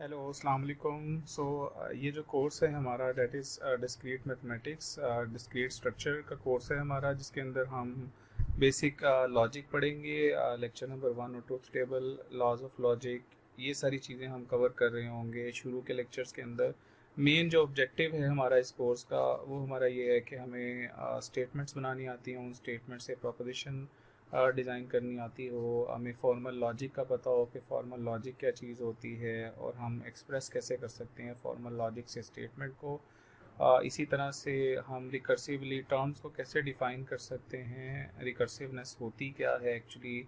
Hello अस्सलाम वालेकुम। ये जो कोर्स है हमारा that is discrete mathematics, discrete structure का कोर्स है हमारा, जिसके अंदर हम बेसिक लॉजिक पढ़ेंगे। लेक्चर नंबर 1 और truth table, laws of logic, ये सारी चीज़ें हम कवर कर रहे होंगे शुरू के लेक्चर्स के अंदर। मेन जो ऑब्जेक्टिव है हमारा इस कोर्स का वो हमारा ये है कि हमें स्टेटमेंट्स बनानी आती हैं, उन स्टेटमेंट से प्रोपोजिशन डिज़ाइन करनी आती हो, हमें फॉर्मल लॉजिक का पता हो कि फॉर्मल लॉजिक क्या चीज़ होती है और हम एक्सप्रेस कैसे कर सकते हैं फॉर्मल लॉजिक से स्टेटमेंट को। इसी तरह से हम रिकर्सिवली टर्म्स को कैसे डिफ़ाइन कर सकते हैं, रिकर्सिवनेस होती क्या है एक्चुअली,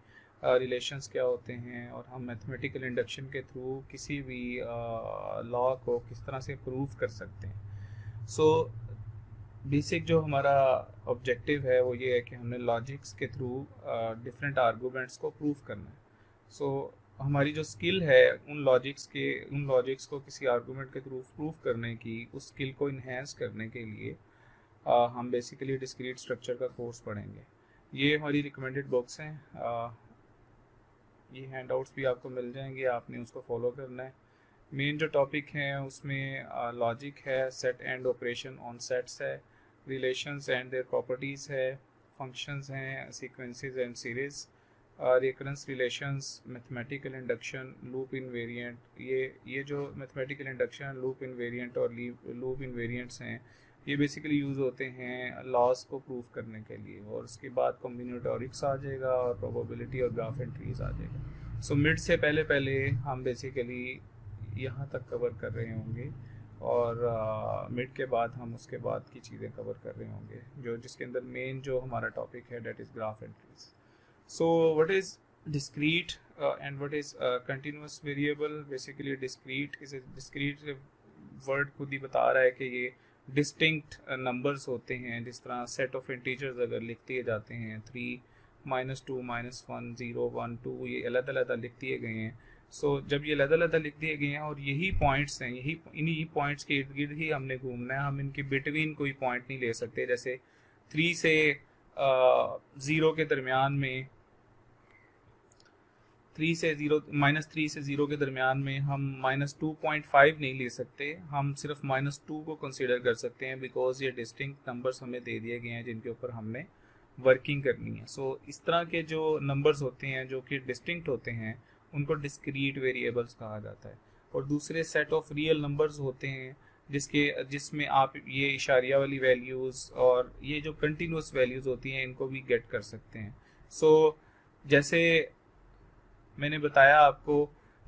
रिलेशंस क्या होते हैं, और हम मैथमेटिकल इंडक्शन के थ्रू किसी भी लॉ को किस तरह से प्रूव कर सकते हैं। बेसिक जो हमारा ऑब्जेक्टिव है वो ये है कि हमने लॉजिक्स के थ्रू डिफरेंट आर्गूमेंट्स को प्रूव करना है। हमारी जो स्किल है उन लॉजिक्स को किसी आर्गूमेंट के थ्रू प्रूव करने की, उस स्किल को इन्हेंस करने के लिए हम बेसिकली डिस्क्रीट स्ट्रक्चर का कोर्स पढ़ेंगे। ये हमारी रिकमेंडेड बुक्स हैं, ये हैंडआउट्स भी आपको मिल जाएंगे, आपने उसको फॉलो करना है। मेन जो टॉपिक हैं उसमें लॉजिक है, set and operation on sets है, रिलेशंस एंड देयर प्रॉपर्टीज़ है, फंक्शंस हैं, sequences and series, recurrence relations, mathematical induction, loop invariant. ये जो मैथमेटिकल इंडक्शन, लूप इनवेरिएंट और लूप इनवेरिएंट्स हैं, ये बेसिकली यूज़ होते हैं लॉस को प्रूव करने के लिए। और उसके बाद कॉम्बिनेटोरिक्स आ जाएगा और प्रोबेबिलिटी और ग्राफ एंट्रीज आ जाएगा। मिड से पहले हम बेसिकली यहाँ तक कवर कर रहे होंगे और मिड के बाद हम उसके बाद की चीज़ें कवर कर रहे होंगे, जिसके अंदर मेन जो हमारा टॉपिक है that is graph entries. What is discrete and what is continuous variable. Basically discrete word खुद ही बता रहा है कि ये डिस्टिंक्ट नंबर्स होते हैं। जिस तरह सेट ऑफ इंटीजर्स अगर लिख दिए जाते हैं 3, -2, -1, 0, 1, 2, ये अलग अलग लिख दिए गए हैं। जब ये अलग लिख दिए गए हैं और यही पॉइंट्स हैं, इन्हीं पॉइंट्स के इर्द गिर्द ही हमने घूमना है, हम इनके बिटवीन कोई पॉइंट नहीं ले सकते। जैसे 3 से 0 के दरमियान में, -3 से 0 के दरमियान में हम -2.5 नहीं ले सकते, हम सिर्फ -2 को कंसीडर कर सकते हैं, बिकॉज ये डिस्टिंक्ट नंबर्स हमें दे दिए गए हैं जिनके ऊपर हमने वर्किंग करनी है। इस तरह के जो नंबर्स होते हैं जो कि डिस्टिंक्ट होते हैं उनको डिस्क्रीट वेरिएबल्स कहा जाता है। और दूसरे सेट ऑफ रियल नंबर्स होते हैं जिसमें आप ये इशारिया वाली वैल्यूज़ और ये जो कंटिन्यूस वैल्यूज़ होती हैं इनको भी गेट कर सकते हैं। जैसे मैंने बताया आपको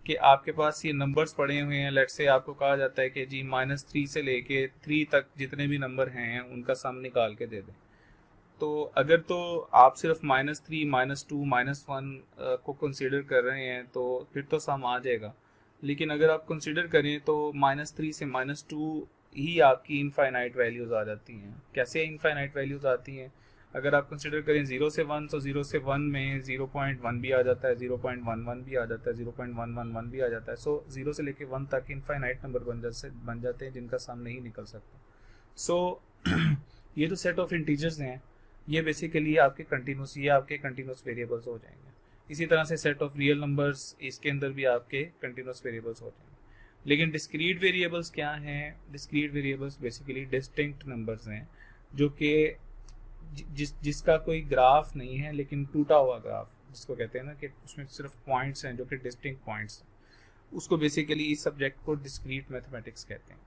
कि आपके पास ये नंबर्स पड़े हुए हैं, लेट्स से आपको कहा जाता है कि जी -3 से लेके 3 तक जितने भी नंबर हैं उनका सम निकाल के दे दें। अगर तो आप सिर्फ -3, -2, -1 को कंसीडर कर रहे हैं तो फिर तो सम आ जाएगा। लेकिन अगर आप कंसीडर करें तो -3 से -2 ही आपकी इनफाइनाइट वैल्यूज़ आ जाती हैं। कैसे इनफाइनाइट वैल्यूज़ आती हैं? अगर आप कंसीडर करें 0 से 1, तो 0 से 1 में 0.1 भी आ जाता है, 0.11 भी आ जाता है, 0.111 भी आ जाता है। 0 से लेके 1 तक इनफाइनाइट नंबर बन जाते हैं जिनका सम नहीं निकल सकता। ये जो सेट ऑफ इंटीजर्स हैं ये बेसिकली आपके कंटिन्यूस वेरिएबल्स हो जाएंगे। इसी तरह से सेट ऑफ रियल नंबर्स, इसके अंदर भी आपके कंटिन्यूस वेरिएबल्स हो जाएंगे। लेकिन डिस्क्रीट वेरिएबल्स क्या हैं? Discrete variables basically distinct numbers हैं जो कि जिसका कोई ग्राफ नहीं है, लेकिन टूटा हुआ ग्राफ जिसको कहते हैं ना, कि उसमें सिर्फ पॉइंट्स हैं जो कि डिस्टिंक्ट पॉइंट्स हैं, उसको बेसिकली इस सब्जेक्ट को डिस्क्रीट मैथमेटिक्स कहते हैं।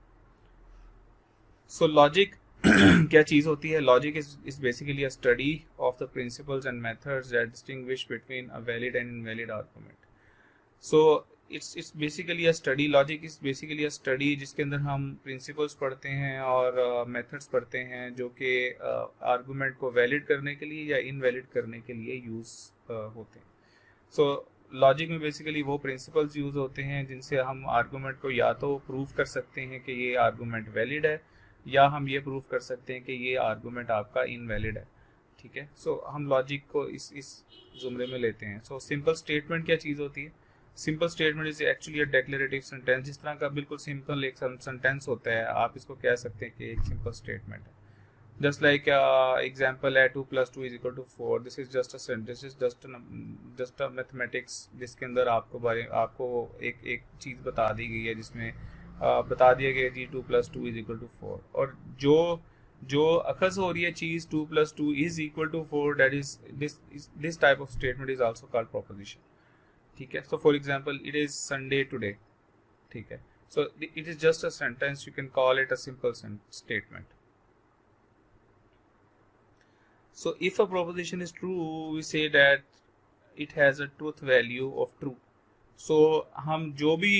लॉजिक क्या चीज़ होती है? Logic is basically a study of the principles and methods that distinguish between a valid and invalid argument. It's basically a study, logic is basically a study जिसके अंदर हम प्रिंसिपल्स पढ़ते हैं और मेथड्स पढ़ते हैं जो कि आर्गुमेंट को वैलिड करने के लिए या इनवैलिड करने के लिए यूज़ होते हैं। लॉजिक में बेसिकली वो प्रिंसिपल्स यूज़ होते हैं जिनसे हम आर्गुमेंट को या तो प्रूव कर सकते हैं कि ये आर्गुमेंट वैलिड है, या हम ये प्रूव कर सकते हैं कि ये आर्गुमेंट आपका इनवैलिड है। ठीक है, हम लॉजिक को इस जुमरे में लेते हैं। सिंपल स्टेटमेंट क्या चीज़ होती है? Simple statement is actually a declarative sentence. जिस तरह का बिल्कुल सिंपल एक सेंटेंस होता है, आप इसको कह सकते हैं कि एक सिंपल स्टेटमेंट है। जस्ट लाइक एग्जांपल है 2 + 2 = 4. This is just a mathematics जिसके अंदर आपको एक चीज़ बता दी गई है, जिसमें बता दिया गया जी 2 + 2 = 4. और जो अखज़ हो रही है चीज़ 2 + 2 = 4, that is this type of statement is also called proposition. ठीक है. सो for example it is Sunday today. ठीक है. So it is just a sentence, you can call it a simple statement. So if a proposition is true, we say that it has a truth value of true. So हम जो भी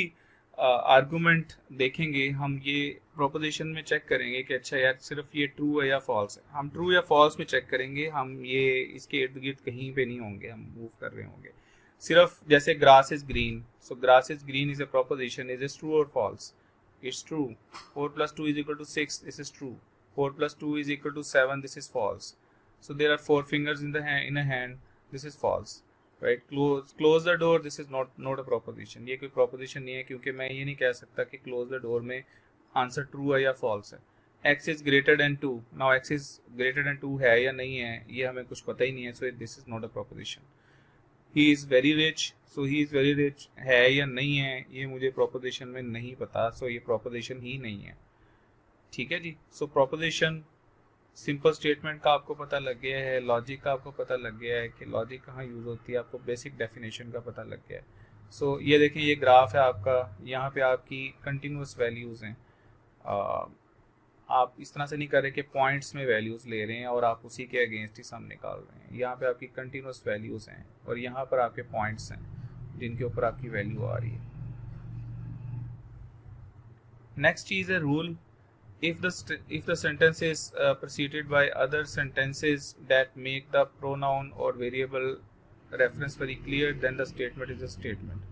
argument देखेंगे, हम ये proposition में check करेंगे कि अच्छा यार सिर्फ ये ट्रू है या फॉल्स है. हम ट्रू या फॉल्स में चेक करेंगे, हम ये इसके इर्द गिर्द कहीं पे नहीं होंगे, हम मूव कर रहे होंगे. सिर्फ जैसे grass is green, so grass is green is a proposition, is true और false? It's true. 4 + 2 = 6, this is true. 4 + 2 = 7, this is false. So there are 4 fingers in a hand. This is false, right? Close the door. This is not a proposition. ये कोई proposition नहीं है, क्योंकि मैं ये नहीं कह सकता कि close the door में आंसर true है या false है. X is greater than 2. Now X is greater than 2 है या नहीं है, ये हमें कुछ पता ही नहीं है. So this is not a proposition. He is very rich. So he is very rich है या नहीं है, ये मुझे proposition में नहीं पता. So ये proposition ही नहीं है. ठीक है जी. So proposition, सिंपल स्टेटमेंट का आपको पता लग गया है, लॉजिक का आपको पता लग गया है कि लॉजिक कहाँ यूज़ होती है, आपको बेसिक डेफिनेशन का पता लग गया है. सो ये देखें, ये ग्राफ है आपका, यहाँ पे आपकी कंटिन्यूस वैल्यूज़ हैं. आप इस तरह से नहीं कर रहे कि पॉइंट्स में वैल्यूज़ ले रहे हैं और आप उसी के अगेंस्ट ही सम निकाल रहे हैं. यहाँ पे आपकी कंटिन्यूस वैल्यूज़ हैं और यहाँ पर आपके पॉइंट्स हैं जिनके ऊपर आपकी वैल्यू आ रही है. नेक्स्ट चीज़ है rule. If the sentence is preceded by other sentences that make the pronoun or variable reference very clear, then the statement is a statement.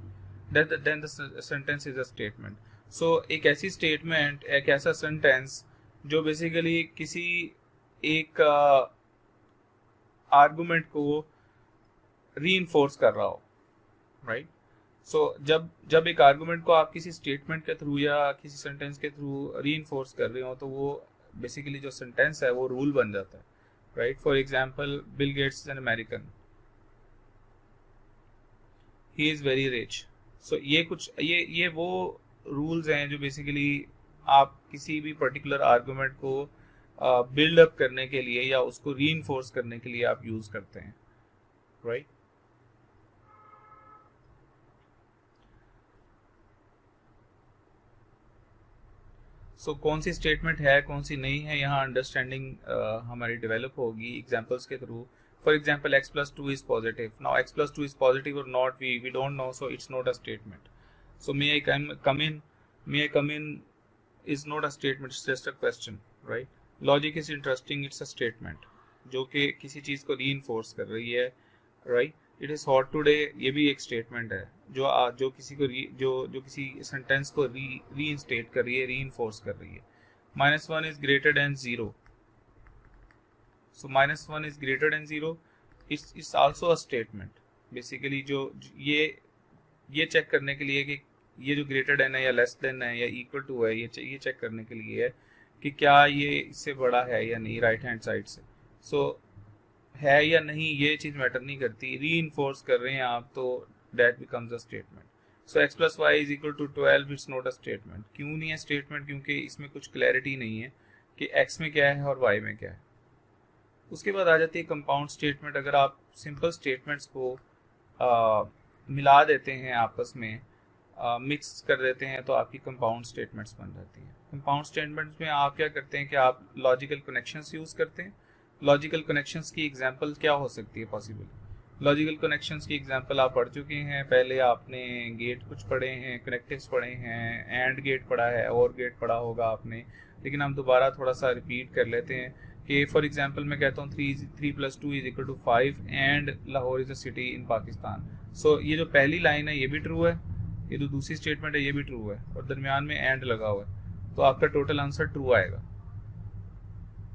Then the sentence is a statement. So एक ऐसी statement, एक ऐसा sentence जो basically किसी एक argument को reinforce कर रहा हो, right? सो जब एक आर्गूमेंट को आप किसी स्टेटमेंट के थ्रू या किसी सेंटेंस के थ्रू रीइंफोर्स कर रहे हो, तो वो बेसिकली जो सेंटेंस है वो रूल बन जाता है, right? For example, Bill Gates is an American, he is very rich. So ये वो रूल्स हैं जो बेसिकली आप किसी भी पर्टिकुलर आर्गूमेंट को बिल्ड अप करने के लिए या उसको रीइंफोर्स करने के लिए आप यूज़ करते हैं, राइट? सो कौन सी स्टेटमेंट है, कौन सी नहीं है, यहाँ अंडरस्टैंडिंग हमारी डेवलप होगी एग्जांपल्स के through. For example, x + 2 is positive. Now x + 2 is positive और not, we don't know, so it's not a statement. So may I come in is not a statement, it's just a question, right? Logic is interesting, it's a statement जो कि किसी चीज़ को reinforce कर रही है, right? It is hot today, ये भी एक स्टेटमेंट है जो किसी को जो किसी सेंटेंस को रीइंस्टेट कर रही है, रीइंफोर्स कर रही है. -1 is greater then 0. So -1 is greater then 0, it's also a statement. Basically जो ये चेक करने के लिए कि ये जो ग्रेटर देन है या लेस देन है या इक्वल टू है, ये चेक करने के लिए है कि क्या ये इससे बड़ा है या नहीं राइट हैंड साइड से. सो है या नहीं ये चीज़ मैटर नहीं करती, रीइंफोर्स कर रहे हैं आप, तो that becomes a statement. So x + y = 12, it's not a statement. क्यों नहीं है स्टेटमेंट? क्योंकि इसमें कुछ क्लैरिटी नहीं है कि x में क्या है और y में क्या है. उसके बाद आ जाती है कंपाउंड स्टेटमेंट. अगर आप सिंपल स्टेटमेंट्स को मिला देते हैं, आपस में मिक्स कर देते हैं, तो आपकी कंपाउंड स्टेटमेंट्स बन जाती हैं. कंपाउंड स्टेटमेंट्स में आप क्या करते हैं कि आप लॉजिकल कनेक्शंस यूज़ करते हैं. लॉजिकल कनेक्शंस की एग्जांपल क्या हो सकती है पॉसिबल? लॉजिकल कनेक्शंस की एग्जांपल आप पढ़ चुके हैं. पहले आपने गेट कुछ पढ़े हैं, कनेक्टिव्स पढ़े हैं, एंड गेट पढ़ा है, और गेट पढ़ा होगा आपने. लेकिन हम दोबारा थोड़ा सा रिपीट कर लेते हैं कि फॉर एग्जांपल मैं कहता हूँ 3 + 2 = 5 and Lahore is a city in Pakistan. So ये जो पहली लाइन है ये भी ट्रू है, ये जो दूसरी स्टेटमेंट है ये भी ट्रू है, और दरमियान में एंड लगा हुआ है, तो आपका टोटल आंसर ट्रू आएगा.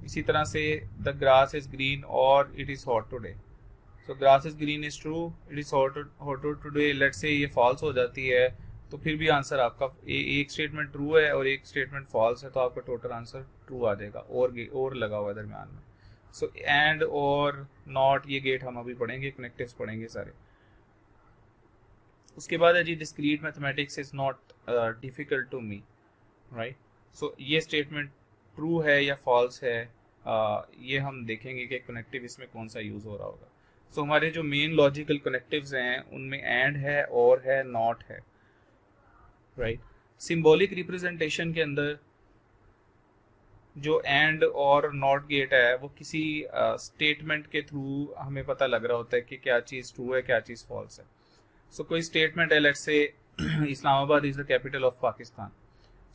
इसी तरह से द ग्रास इज ग्रीन और it is hot today. So grass is green is true, it is hot today. Let's say ये फॉल्स हो जाती है, तो फिर भी आंसर आपका एक स्टेटमेंट ट्रू है और एक स्टेटमेंट फॉल्स है, तो आपका टोटल आंसर ट्रू आ जाएगा, और लगा हुआ है दरमियान में। सो एंड और नॉट, ये गेट हम अभी पढ़ेंगे, कनेक्टिव्स पढ़ेंगे सारे। उसके बाद है जी discrete mathematics is not difficult to me, right. So ये स्टेटमेंट ट्रू है या फॉल्स है, ये हम देखेंगे कि कनेक्टिव इसमें कौन सा यूज हो रहा होगा। सो हमारे जो मेन लॉजिकल कनेक्टिव्स हैं उनमें एंड है, और है, नॉट है, राइट। सिंबॉलिक रिप्रेजेंटेशन के अंदर जो एंड और नॉट गेट है वो किसी स्टेटमेंट के थ्रू हमें पता लग रहा होता है कि क्या चीज़ ट्रू है, क्या चीज़ फॉल्स है। सो कोई स्टेटमेंट है, let's say Islamabad is the capital of Pakistan.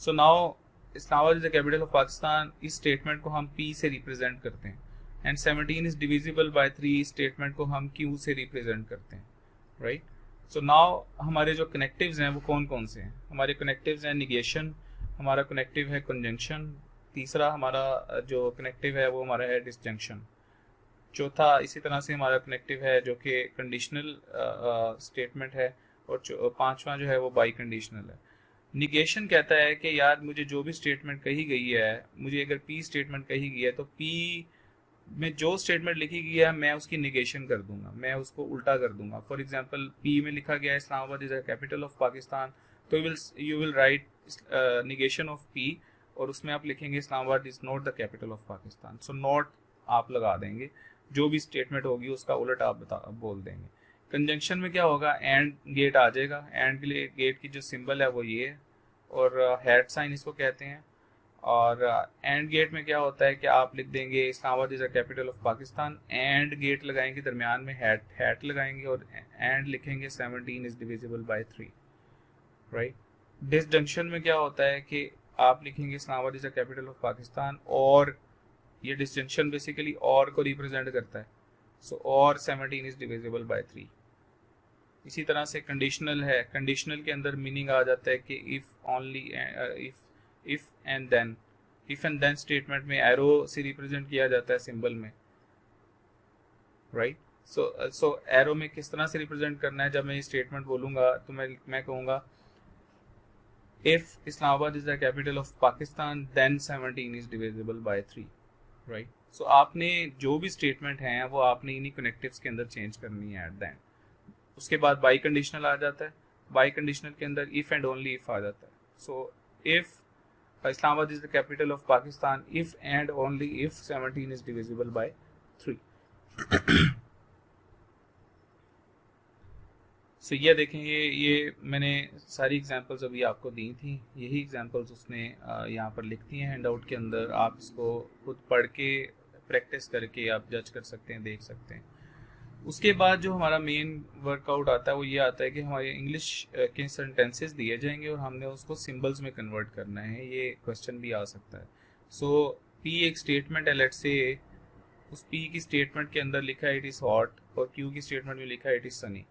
So now Islamabad is the capital of Pakistan, इस स्टेटमेंट को हम P से रिप्रेजेंट करते हैं। And 17 is divisible by 3 statement को हम Q से रिप्रेजेंट करते हैं, राइट। सो नाउ हमारे जो कनेक्टिव्स हैं वो कौन कौन से हैं? हमारे कनेक्टिव्स हैं निगेशन, हमारा कनेक्टिव है कंजंक्शन, तीसरा हमारा जो कनेक्टिव है वो हमारा है डिसजंक्शन, चौथा इसी तरह से हमारा कनेक्टिव है जो कि कंडीशनल स्टेटमेंट है, और पांचवा जो है वो बाई कंडीशनल है। निगेशन कहता है कि यार मुझे जो भी स्टेटमेंट कही गई है, मुझे अगर P स्टेटमेंट कही गई है तो P में जो स्टेटमेंट लिखी गई है मैं उसकी निगेशन कर दूंगा, मैं उसको उल्टा कर दूंगा। फॉर एग्जांपल P में लिखा गया है Islamabad is the capital of Pakistan, तो you will write negation of P, और उसमें आप लिखेंगे Islamabad is not the capital of Pakistan. So not आप लगा देंगे, जो भी स्टेटमेंट होगी उसका उलट आप बोल देंगे। कंजंक्शन में क्या होगा, एंड गेट आ जाएगा। एंड गेट की जो सिंबल है वो ये है, और हैट साइन इसको कहते हैं। और एंड गेट में क्या होता है कि आप लिख देंगे Islamabad is the capital of Pakistan, and gate लगाएंगे, दरमियान में हैट लगाएंगे, और एंड लिखेंगे 17 is divisible by 3, right. Disjunction में क्या होता है कि आप लिखेंगे Islamabad is the capital of Pakistan, और ये डिसजंक्शन बेसिकली और को रिप्रेजेंट करता है। सो और 17 इज डिविजिबल बाय 3। इसी तरह से कंडीशनल है, कंडीशनल के अंदर मीनिंग आ जाता है कि if only, if and then statement में एरो से रिप्रेजेंट किया जाता है सिंबल में, राइट। सो एरो में किस तरह से रिप्रेजेंट करना है, जब मैं ये स्टेटमेंट बोलूंगा तो मैं कहूँगा if Islamabad is the capital of Pakistan then 17 is divisible by 3, right. So आपने जो भी स्टेटमेंट हैं वो आपने इन्हीं कनेक्टिव्स के अंदर चेंज करनी है एट द एंड। उसके बाद बाई कंडीशनल आ जाता है, बाई कंडीशनल के अंदर इफ एंड ओनली इफ आ जाता है। So if Islamabad is the capital of Pakistan, if and only if 17 is divisible by 3। सो ये देखें, ये मैंने सारी एग्जांपल्स अभी आपको दी थी, यही एग्जांपल्स उसने यहाँ पर लिख दी हैं हैंडआउट के अंदर। आप इसको खुद पढ़ के प्रैक्टिस करके आप जज कर सकते हैं, देख सकते हैं। उसके बाद जो हमारा मेन वर्कआउट आता है वो ये आता है कि हमारे इंग्लिश के सेंटेंसेस दिए जाएंगे और हमने उसको सिंबल्स में कन्वर्ट करना है। ये क्वेश्चन भी आ सकता है। सो P एक स्टेटमेंट है, लेट्स से उस P की स्टेटमेंट के अंदर लिखा है इट इज़ हॉट, और Q की स्टेटमेंट में लिखा है it is Sunny.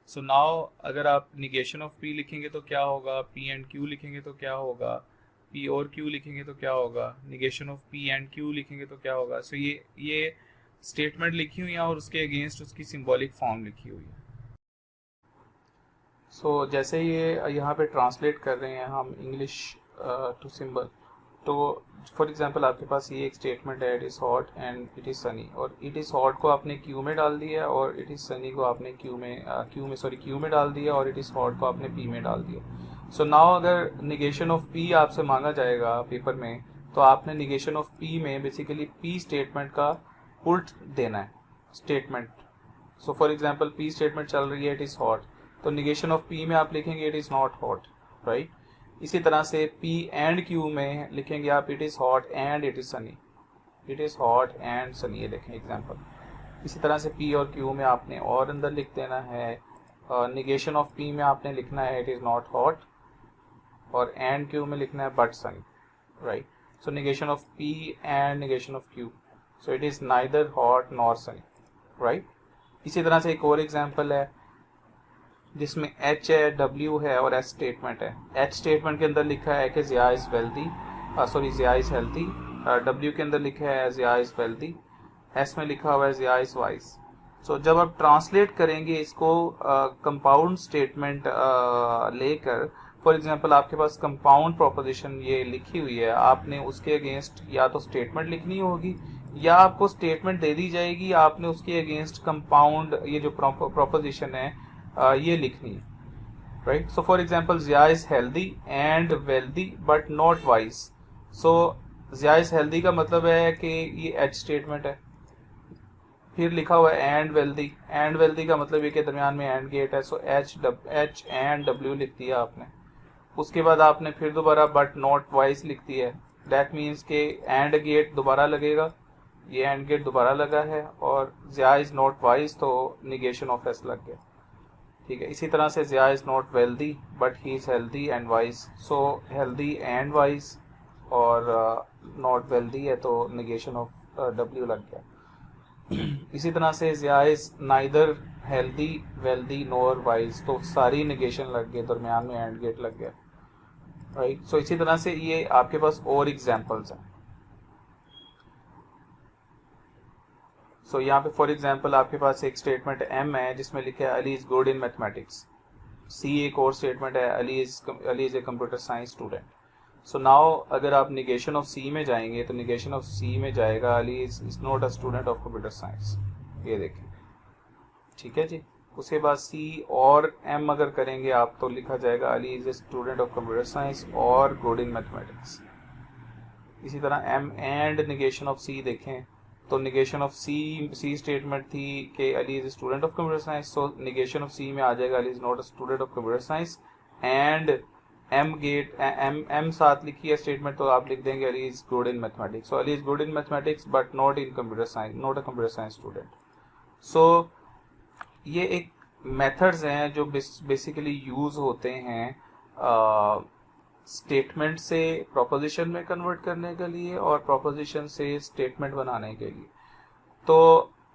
So now अगर आप निगेशन ऑफ P लिखेंगे तो क्या होगा, P एंड Q लिखेंगे तो क्या होगा, P और Q लिखेंगे तो क्या होगा, negation of P and Q लिखेंगे तो क्या होगा। सो ये स्टेटमेंट लिखी हुई है और उसके अगेंस्ट उसकी सिंबॉलिक फॉर्म लिखी हुई है। सो जैसे ये यहाँ पे ट्रांसलेट कर रहे हैं हम इंग्लिश टू सिंबल, तो फॉर एग्जांपल आपके पास ये एक स्टेटमेंट है it is hot and it is Sunny, और इट इज़ हॉट को आपने Q में डाल दिया और इट इज़ सनी को आपने Q में डाल दिया, और इट इज़ हॉट को आपने P में डाल दिया। सो नाउ अगर निगेशन ऑफ P आपसे मांगा जाएगा पेपर में, तो आपने निगेशन ऑफ P में बेसिकली P स्टेटमेंट का उल्ट देना है statement. So for example P statement चल रही है इट इज़ हॉट, तो निगेशन ऑफ P में आप लिखेंगे it is not hot, right. इसी तरह से P एंड Q में लिखेंगे आप it is hot and it is Sunny, it is hot and Sunny. ये देखें एग्जांपल। इसी तरह से P और Q में आपने और अंदर लिख देना है, निगेशन ऑफ P में आपने लिखना है इट इज़ नॉट हॉट, और एंड Q में लिखना है but Sunny, right. So negation of P and negation of Q, so it is neither hot nor Sunny, right. इसी तरह से एक और एग्जांपल है जिसमें H है, W है और S स्टेटमेंट है। H स्टेटमेंट के अंदर लिखा है कि Zia is wealthy, Zia is healthy. W के अंदर लिखा है ज़िया इज़ वेल्दी, S में लिखा हुआ है ज़िया इज़ वाइज। सो जब आप ट्रांसलेट करेंगे इसको कंपाउंड स्टेटमेंट लेकर, फॉर एग्जांपल आपके पास कंपाउंड प्रोपोजिशन ये लिखी हुई है, आपने उसके अगेंस्ट या तो स्टेटमेंट लिखनी होगी या आपको स्टेटमेंट दे दी जाएगी, आपने उसके अगेंस्ट कंपाउंड ये जो प्रोपोजिशन है ये लिखनी है, right. So for example Zia is healthy and wealthy but not wise. So Jiya is healthy का मतलब है कि ये एच स्टेटमेंट है, फिर लिखा हुआ है एंड वेल्दी, एंड वेल्दी का मतलब ये के दरमियान में एंड गेट है, सो एच एंड डब्ल्यू लिख दिया आपने। उसके बाद आपने फिर दोबारा बट नॉट वाइज लिख दिया है, दैट मीन्स के एंड गेट दोबारा लगेगा, ये एंड गेट दोबारा लगा है, और जिया इज नॉट वाइज तो निगेशन ऑफ एस लग गया, ठीक है। इसी तरह से जिया is not wealthy but he is healthy and wise, so healthy and wise और नॉट वेल्दी है तो निगेशन ऑफ डब्ल्यू लग गया। इसी तरह से जिया is neither healthy wealthy nor wise, तो सारी निगेशन लग गए, दरमियान में एंड गेट लग गया, राइट। सो इसी तरह से ये आपके पास और एग्जांपल्स हैं। सो यहाँ पे फॉर एग्जांपल आपके पास एक स्टेटमेंट एम है जिसमें लिखा है Ali is good in mathematics. C एक और स्टेटमेंट है Ali is a computer science student. So now अगर आप निगेशन ऑफ सी में जाएंगे तो निगेशन ऑफ सी में जाएगा Ali is not a student of computer science, ये देखें, ठीक है जी। उसके बाद सी और एम अगर करेंगे आप तो लिखा जाएगा Ali is a student of computer science और गुड इन मैथमेटिक्स। इसी तरह M and negation of C देखें तो निगेशन ऑफ सी स्टेटमेंट थी कि Ali is student of computer science, so negation of C में आ जाएगा Ali is not a student of computer science, and M gate M साथ लिखी है स्टेटमेंट तो आप लिख देंगे Ali is good in mathematics. So Ali is good in mathematics but not in computer science, not a computer science student. So ये एक methods हैं जो बेसिकली यूज होते हैं स्टेटमेंट से प्रोपोजिशन में कन्वर्ट करने के लिए और प्रोपोजिशन से स्टेटमेंट बनाने के लिए। तो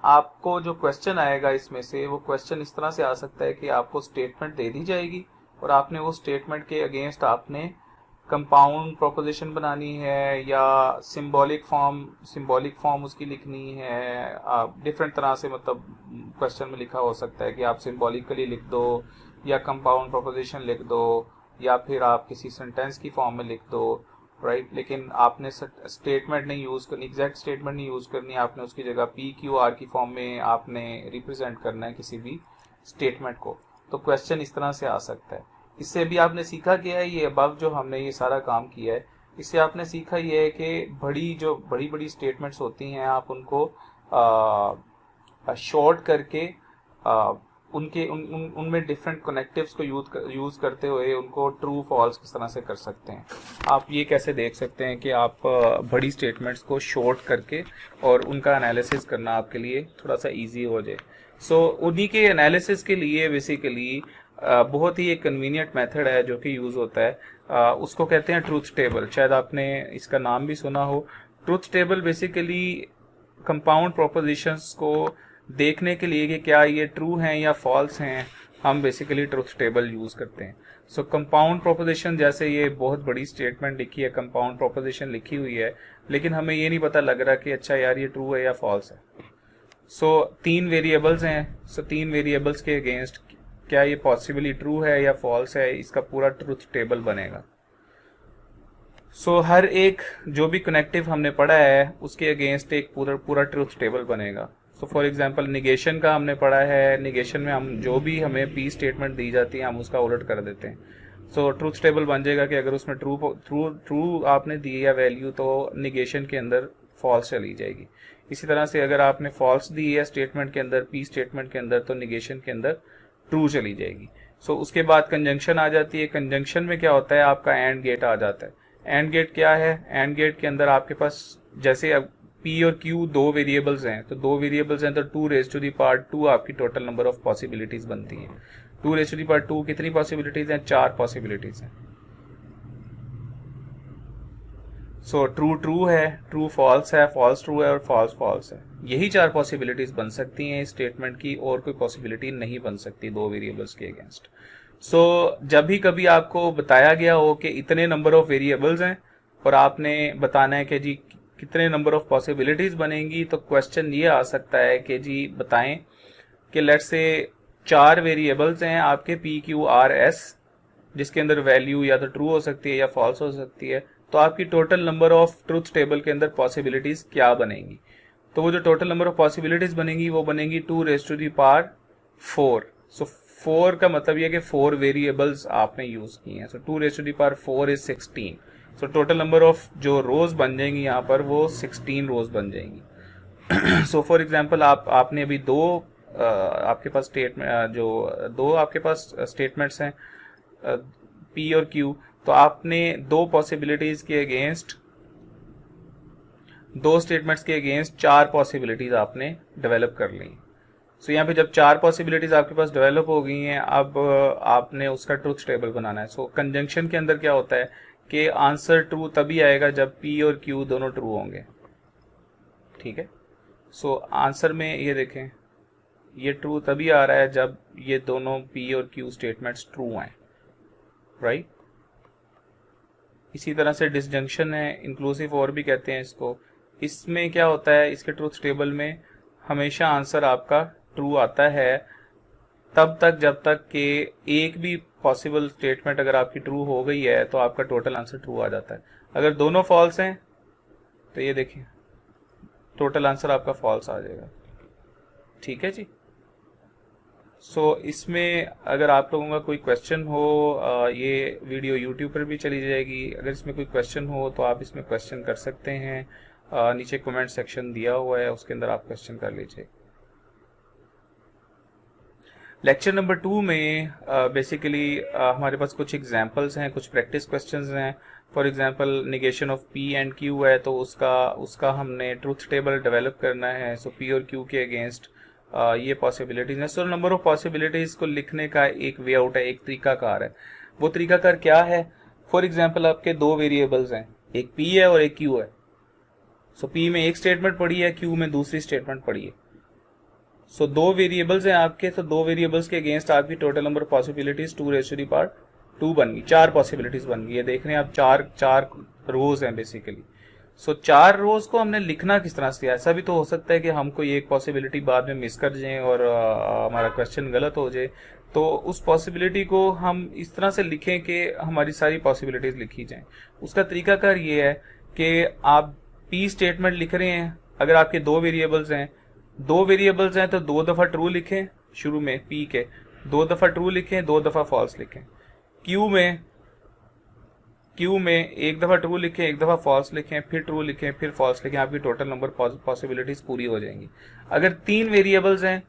आपको जो क्वेश्चन आएगा इसमें से वो क्वेश्चन इस तरह से आ सकता है कि आपको स्टेटमेंट दे दी जाएगी और आपने वो स्टेटमेंट के अगेंस्ट आपने कंपाउंड प्रोपोजिशन बनानी है या सिंबॉलिक फॉर्म उसकी लिखनी है। डिफरेंट तरह से मतलब क्वेश्चन में लिखा हो सकता है कि आप सिंबॉलिकली लिख दो या कंपाउंड प्रोपोजिशन लिख दो या फिर आप किसी सेंटेंस की फॉर्म में लिख दो, राइट। लेकिन आपने स्टेटमेंट नहीं यूज करनी, एग्जैक्ट स्टेटमेंट नहीं यूज करनी, आपने उसकी जगह पी क्यू आर की फॉर्म में आपने रिप्रेजेंट करना है किसी भी स्टेटमेंट को। तो क्वेश्चन इस तरह से आ सकता है। इससे भी आपने सीखा क्या है, ये अबव जो हमने ये सारा काम किया है इससे आपने सीखा ये है कि बड़ी बड़ी स्टेटमेंट्स होती हैं आप उनको शॉर्ट करके उनमें डिफरेंट कनेक्टिव्स को यूज करते हुए उनको ट्रू फॉल्स किस तरह से कर सकते हैं। आप ये कैसे देख सकते हैं कि आप बड़ी स्टेटमेंट्स को शॉर्ट करके और उनका एनालिसिस करना आपके लिए थोड़ा सा इजी हो जाए। सो उन्हीं के एनालिसिस के लिए बेसिकली बहुत ही एक कन्वीनियंट मेथड है जो कि यूज होता है, उसको कहते हैं ट्रूथ टेबल। शायद आपने इसका नाम भी सुना हो। Truth table basically compound propositions को देखने के लिए कि क्या ये ट्रू हैं या फॉल्स हैं, हम बेसिकली ट्रूथ टेबल यूज करते हैं। सो कंपाउंड प्रोपोजिशन जैसे ये बहुत बड़ी स्टेटमेंट लिखी है, कंपाउंड प्रोपोजिशन लिखी हुई है, लेकिन हमें ये नहीं पता लग रहा कि अच्छा यार ये ट्रू है या फॉल्स है। सो 3 वेरिएबल्स हैं, सो 3 वेरिएबल्स के अगेंस्ट क्या ये पॉसिबली ट्रू है या फॉल्स है, इसका पूरा ट्रूथ टेबल बनेगा। सो हर एक जो भी कनेक्टिव हमने पढ़ा है उसके अगेंस्ट एक पूरा ट्रूथ टेबल बनेगा। सो फॉर एग्जांपल निगेशन का हमने पढ़ा है, निगेशन में हम जो भी हमें पी स्टेटमेंट दी जाती है हम उसका उलट कर देते हैं। सो ट्रूथ टेबल बन जाएगा कि अगर उसमें ट्रू आपने दी है वैल्यू तो निगेशन के अंदर फॉल्स चली जाएगी। इसी तरह से अगर आपने फॉल्स दी है स्टेटमेंट के अंदर, पी स्टेटमेंट के अंदर, तो निगेशन के अंदर ट्रू चली जाएगी। सो उसके बाद कंजंक्शन आ जाती है। कंजंक्शन में क्या होता है, आपका एंड गेट आ जाता है। एंड गेट क्या है, एंड गेट के अंदर आपके पास जैसे अब पी और क्यू 2 वेरिएबल्स हैं, तो 2 वेरिएबल्स हैं तो 2 रेज़ टू द पावर 2 आपकी टोटल नंबर ऑफ पॉसिबिलिटीज बनती हैं। 2 रेज़ टू द पावर 2 कितनी पॉसिबिलिटीज हैं, 4 पॉसिबिलिटीज हैं। सो ट्रू है, ट्रू फॉल्स है, फॉल्स ट्रू है और फॉल्स फॉल्स है। यही 4 पॉसिबिलिटीज बन सकती हैं इस स्टेटमेंट की, और कोई पॉसिबिलिटी नहीं बन सकती 2 वेरिएबल्स के अगेंस्ट। सो जब भी कभी आपको बताया गया हो कि इतने नंबर ऑफ वेरिएबल्स हैं और आपने बताना है कि जी कितने नंबर ऑफ पॉसिबिलिटीज बनेंगी, तो क्वेश्चन ये आ सकता है कि जी बताएं कि लेट्स से 4 वेरिएबल्स हैं आपके पी क्यू आर एस, जिसके अंदर वैल्यू या तो ट्रू हो सकती है या फॉल्स हो सकती है, तो आपकी total number of truth table के अंदर पॉसिबिलिटीज क्या बनेंगी? तो वो जो टोटल नंबर ऑफ पॉसिबिलिटीज बनेंगी वो बनेंगी 2⁴। सो 4 का मतलब ये कि 4 वेरिएबल्स आपने यूज किए हैं। सो 2⁴ is 16। So total number of जो रोज बन जाएंगी यहाँ पर वो 16 रोज बन जाएंगी। सो फॉर एग्जांपल आपने अभी आपके पास स्टेटमेंट्स हैं पी और क्यू, तो आपने दो पॉसिबिलिटीज के अगेंस्ट, दो स्टेटमेंट्स के अगेंस्ट 4 पॉसिबिलिटीज आपने डेवलप कर ली। सो यहाँ पे जब 4 पॉसिबिलिटीज आपके पास डेवलप हो गई हैं, अब आपने उसका ट्रूथ टेबल बनाना है। सो कंजंक्शन के अंदर क्या होता है कि आंसर ट्रू तभी आएगा जब पी और क्यू दोनों ट्रू होंगे, ठीक है। सो आंसर में ये देखें, ये ट्रू तभी आ रहा है जब ये दोनों पी और क्यू स्टेटमेंट्स ट्रू हैं, राइट। इसी तरह से डिसजंक्शन है, इंक्लूसिव और भी कहते हैं इसको। इसमें क्या होता है, इसके ट्रूथ टेबल में हमेशा आंसर आपका ट्रू आता है तब तक जब तक कि एक भी पॉसिबल स्टेटमेंट अगर आपकी ट्रू हो गई है तो आपका टोटल आंसर ट्रू आ जाता है। अगर दोनों फॉल्स हैं तो ये देखिए टोटल आंसर आपका फॉल्स आ जाएगा, ठीक है जी। सो इसमें अगर आप लोगों का कोई क्वेश्चन हो, ये वीडियो यूट्यूब पर भी चली जाएगी, अगर इसमें कोई क्वेश्चन हो तो आप इसमें क्वेश्चन कर सकते हैं। नीचे कमेंट सेक्शन दिया हुआ है, उसके अंदर आप क्वेश्चन कर लीजिए। लेक्चर नंबर 2 में बेसिकली हमारे पास कुछ एग्जांपल्स हैं, कुछ प्रैक्टिस क्वेश्चंस हैं। For example negation of P and Q है, तो उसका हमने ट्रूथ टेबल डेवलप करना है। सो पी और क्यू के अगेंस्ट ये पॉसिबिलिटीज हैं। सो नंबर ऑफ पॉसिबिलिटीज को लिखने का एक वे आउट है, एक तरीकाकार है। वो तरीकाकार क्या है? फॉर एग्जांपल आपके दो वेरिएबल्स हैं, एक पी है और एक क्यू है। सो पी में एक स्टेटमेंट पड़ी है, क्यू में दूसरी स्टेटमेंट पड़ी है। सो दो वेरिएबल्स हैं आपके, तो दो वेरिएबल्स के अगेंस्ट आपकी टोटल नंबर ऑफ पॉसिबिलिटीज 2⁻² बन गई, 4 पॉसिबिलिटीज बन गई। ये देख रहे हैं आप, चार रोज हैं बेसिकली। सो 4 रोज को हमने लिखना किस तरह से? ऐसा भी तो हो सकता है कि हम कोई एक पॉसिबिलिटी बाद में मिस कर जाएं और हमारा क्वेश्चन गलत हो जाए, तो उस पॉसिबिलिटी को हम इस तरह से लिखें कि हमारी सारी पॉसिबिलिटीज लिखी जाएं। उसका तरीकाकार ये है कि आप पी स्टेटमेंट लिख रहे हैं, अगर आपके दो वेरिएबल्स हैं तो 2 दफा ट्रू लिखें, शुरू में पी के 2 दफा ट्रू लिखें, 2 दफा फॉल्स लिखें। क्यू में 1 दफा ट्रू लिखें, 1 दफा फॉल्स लिखें, फिर ट्रू लिखें, फिर फॉल्स लिखें, आपकी टोटल नंबर पॉसिबिलिटीज पूरी हो जाएंगी। अगर 3 वेरिएबल्स हैं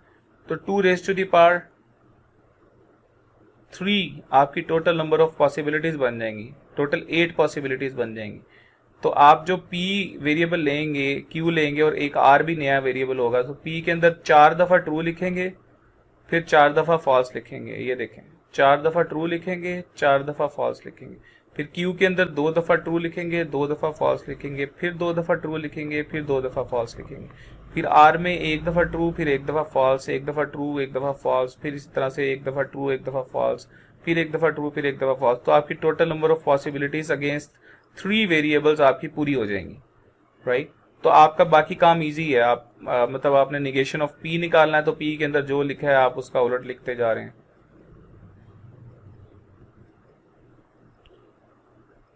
तो 2⁻³ आपकी टोटल नंबर ऑफ पॉसिबिलिटीज बन जाएंगी, टोटल 8 पॉसिबिलिटीज बन जाएंगी। तो आप जो P वेरिएबल लेंगे, Q लेंगे और एक R भी नया वेरिएबल होगा, तो P के अंदर 4 दफा ट्रू लिखेंगे, फिर 4 दफा फॉल्स लिखेंगे। ये देखें, 4 दफा ट्रू लिखेंगे, 4 दफा फॉल्स लिखेंगे। फिर Q के अंदर 2 दफा ट्रू लिखेंगे, 2 दफा फॉल्स लिखेंगे, फिर 2 दफा ट्रू लिखेंगे, फिर 2 दफा फॉल्स लिखेंगे। फिर R में 1 दफा ट्रू, फिर 1 दफा फॉल्स, 1 दफा ट्रू, 1 दफा फॉल्स, फिर इसी तरह से 1 दफा ट्रू, 1 दफा फॉल्स, फिर 1 दफा ट्रू, फिर 1 दफा फॉल्स। तो आपकी total number of possibilities against 3 variables आपकी पूरी हो जाएंगी, राइट। तो आपका बाकी काम इजी है। आप मतलब आपने निगेशन ऑफ P निकालना है, तो P के अंदर जो लिखा है आप उसका उलट लिखते जा रहे हैं।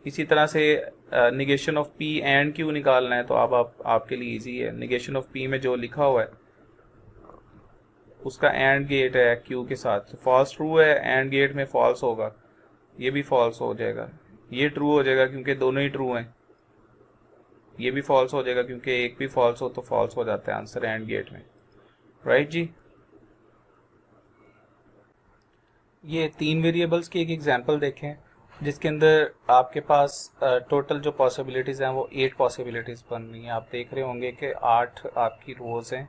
इसी तरह से negation of P and Q निकालना है, तो आपके लिए इजी है। निगेशन ऑफ P में जो लिखा हुआ है उसका एंड गेट है Q के साथ, फॉल्स ट्रू है, एंड गेट में फॉल्स होगा, ये भी फॉल्स हो जाएगा, ये ट्रू हो जाएगा क्योंकि दोनों ही ट्रू हैं, ये भी फॉल्स हो जाएगा क्योंकि एक भी फॉल्स हो तो फॉल्स हो जाता है आंसर एंड गेट में, राइट जी। ये 3 वेरिएबल्स की एक एग्जांपल देखें जिसके अंदर आपके पास टोटल जो पॉसिबिलिटीज़ हैं वो 8 पॉसिबिलिटीज़ बन रही हैं। आप देख रहे होंगे कि 8 आपकी रोज हैं,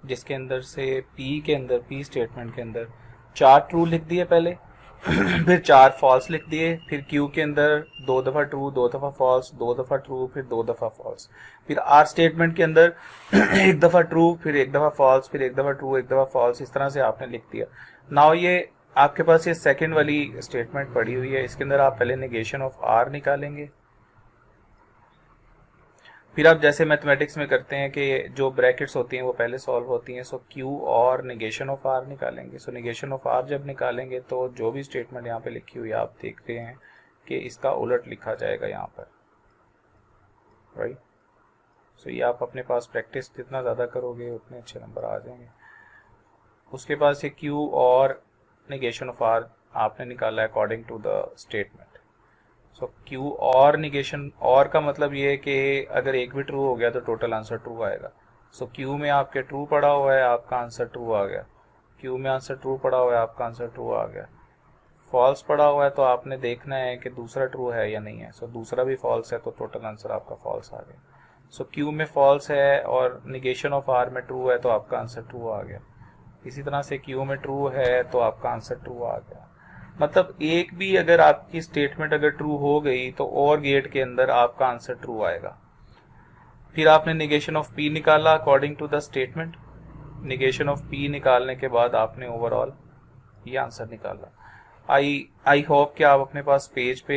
जिसके अंदर से P स्टेटमेंट के अंदर 4 ट्रू लिख दिए पहले, फिर 4 फॉल्स लिख दिए, फिर Q के अंदर 2 दफा ट्रू, 2 दफा फॉल्स, 2 दफा ट्रू, फिर 2 दफा फॉल्स, फिर R स्टेटमेंट के अंदर 1 दफा ट्रू, फिर 1 दफा फॉल्स, फिर 1 दफा ट्रू, 1 दफा फॉल्स, इस तरह से आपने लिख दिया। नाउ ये आपके पास ये सेकंड वाली स्टेटमेंट पड़ी हुई है, इसके अंदर आप पहले नेगेशन ऑफ R निकालेंगे। फिर आप जैसे मैथमेटिक्स में करते हैं कि जो ब्रैकेट्स होती हैं वो पहले सॉल्व होती हैं, सो क्यू और निगेशन ऑफ आर निकालेंगे। सो निगेशन ऑफ आर जब निकालेंगे तो जो भी स्टेटमेंट यहाँ पे लिखी हुई है आप देख रहे हैं कि इसका उलट लिखा जाएगा यहाँ पर, राइट। सो ये आप अपने पास प्रैक्टिस जितना ज़्यादा करोगे उतने अच्छे नंबर आ जाएंगे। उसके बाद से क्यू और निगेशन ऑफ आर आपने निकाला है according to the statement. So Q और निगेशन, और का मतलब ये है कि अगर एक भी ट्रू हो गया तो टोटल आंसर ट्रू आएगा। सो क्यू में आपके ट्रू पड़ा हुआ है, आपका आंसर ट्रू आ गया। क्यू में आंसर ट्रू पड़ा हुआ है, आपका आंसर ट्रू आ गया। फॉल्स पड़ा हुआ है तो आपने देखना है कि दूसरा ट्रू है या नहीं है। सो दूसरा भी फॉल्स है तो टोटल आंसर आपका फॉल्स आ गया। सो क्यू में फॉल्स है और निगेशन ऑफ आर में ट्रू है तो आपका आंसर ट्रू आ गया। इसी तरह से क्यू में ट्रू है तो आपका आंसर ट्रू आ गया। मतलब एक भी अगर आपकी स्टेटमेंट अगर ट्रू हो गई तो और गेट के अंदर आपका आंसर ट्रू आएगा। फिर आपने निगेशन ऑफ पी निकाला according to the statement. Negation of P निकालने के बाद आपने ओवरऑल ये आंसर निकाला। आई होप कि आप अपने पास पेज पे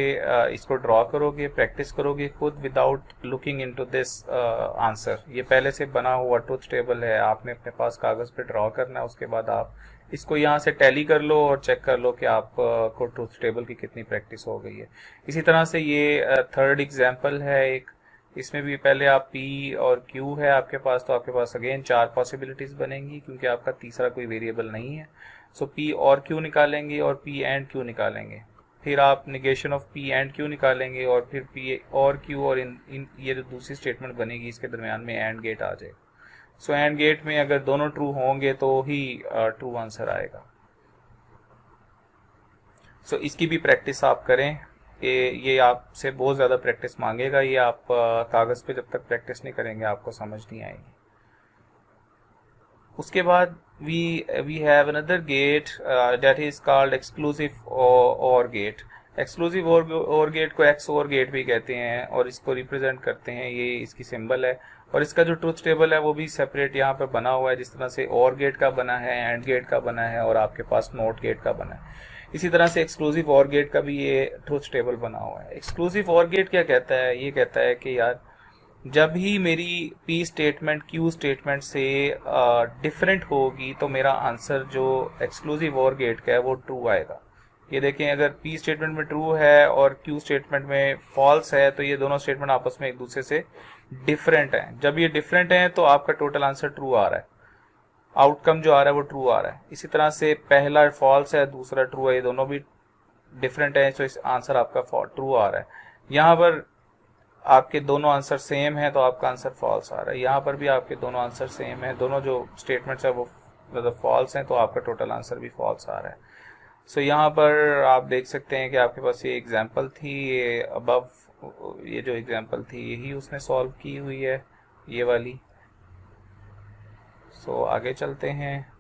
इसको ड्रॉ करोगे, प्रैक्टिस करोगे खुद without looking into this answer. ये पहले से बना हुआ ट्रुथ टेबल है, आपने अपने पास कागज पे ड्रॉ करना है। उसके बाद आप इसको यहाँ से टैली कर लो और चेक कर लो कि आप को ट्रुथ टेबल की कितनी प्रैक्टिस हो गई है। इसी तरह से ये थर्ड एग्जाम्पल है एक, इसमें भी पहले आप P और Q है आपके पास, तो आपके पास अगेन 4 पॉसिबिलिटीज बनेंगी क्योंकि आपका तीसरा कोई वेरिएबल नहीं है। सो P और Q निकालेंगे और P एंड Q निकालेंगे। फिर आप negation of P and Q निकालेंगे और फिर P और Q और इन ये जो दूसरी स्टेटमेंट बनेगी इसके दरमियान में एंड गेट आ जाएगा। सो एंड गेट में अगर दोनों ट्रू होंगे तो ही ट्रू आंसर आएगा। सो इसकी भी प्रैक्टिस आप करें कि ये आपसे बहुत ज़्यादा प्रैक्टिस मांगेगा। ये आप कागज़ पे जब तक प्रैक्टिस नहीं करेंगे आपको समझ नहीं आएगी। उसके बाद we have another gate that is called exclusive or gate. Exclusive or gate को एक्स और गेट भी कहते हैं और इसको रिप्रेजेंट करते हैं, ये इसकी सिंबल है। और इसका जो ट्रुथ टेबल है वो भी सेपरेट यहाँ पर बना हुआ है, जिस तरह से और गेट का बना है, एंड गेट का बना है और आपके पास नोट गेट का बना है। इसी तरह से एक्सक्लूसिव और गेट का भी ये ट्रुथ टेबल बना हुआ है। एक्सक्लूसिव और गेट क्या कहता है? ये कहता है कि यार जब ही मेरी P स्टेटमेंट Q स्टेटमेंट से डिफरेंट होगी तो मेरा आंसर जो एक्सक्लूसिव और गेट का है वो ट्रू आएगा। ये देखें, अगर P स्टेटमेंट में ट्रू है और Q स्टेटमेंट में फॉल्स है तो ये दोनों स्टेटमेंट आपस में एक दूसरे से डिफरेंट हैं। जब ये डिफरेंट हैं तो आपका टोटल आंसर ट्रू आ रहा है, आउटकम जो आ रहा है वो ट्रू आ रहा है। इसी तरह से पहला फॉल्स है, दूसरा ट्रू है, ये दोनों भी डिफरेंट है तो इस आंसर आपका ट्रू आ रहा है। यहाँ पर आपके दोनों आंसर सेम है तो आपका आंसर फॉल्स आ रहा है। यहाँ पर भी आपके दोनों आंसर सेम है, दोनों जो स्टेटमेंट्स है वो मतलब फॉल्स हैं तो आपका टोटल आंसर भी फॉल्स आ रहा है। सो यहाँ पर आप देख सकते हैं कि आपके पास ये एग्जांपल थी, ये अबव ये जो एग्जांपल थी यही उसने सॉल्व की हुई है, ये वाली। सो आगे चलते हैं।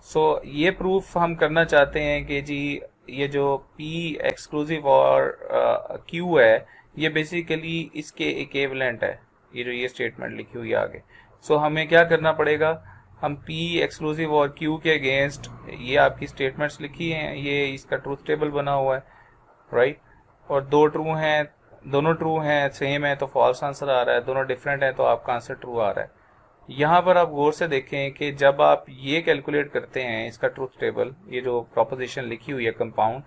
सो ये प्रूफ हम करना चाहते हैं कि जी ये जो P एक्सक्लूसिव और Q है ये बेसिकली इसके इक्विवेलेंट है, ये जो ये स्टेटमेंट लिखी हुई है आगे। सो हमें क्या करना पड़ेगा, हम P एक्सक्लूसिव और Q के अगेंस्ट ये आपकी स्टेटमेंट्स लिखी हैं, ये इसका ट्रूथ टेबल बना हुआ है, राइट। और दो ट्रू हैं, दोनों ट्रू हैं, सेम है तो फॉल्स आंसर आ रहा है, दोनों डिफरेंट है तो आपका आंसर ट्रू आ रहा है। यहाँ पर आप गौर से देखें कि जब आप ये कैलकुलेट करते हैं इसका ट्रूथ टेबल, ये जो प्रोपोजिशन लिखी हुई है कंपाउंड,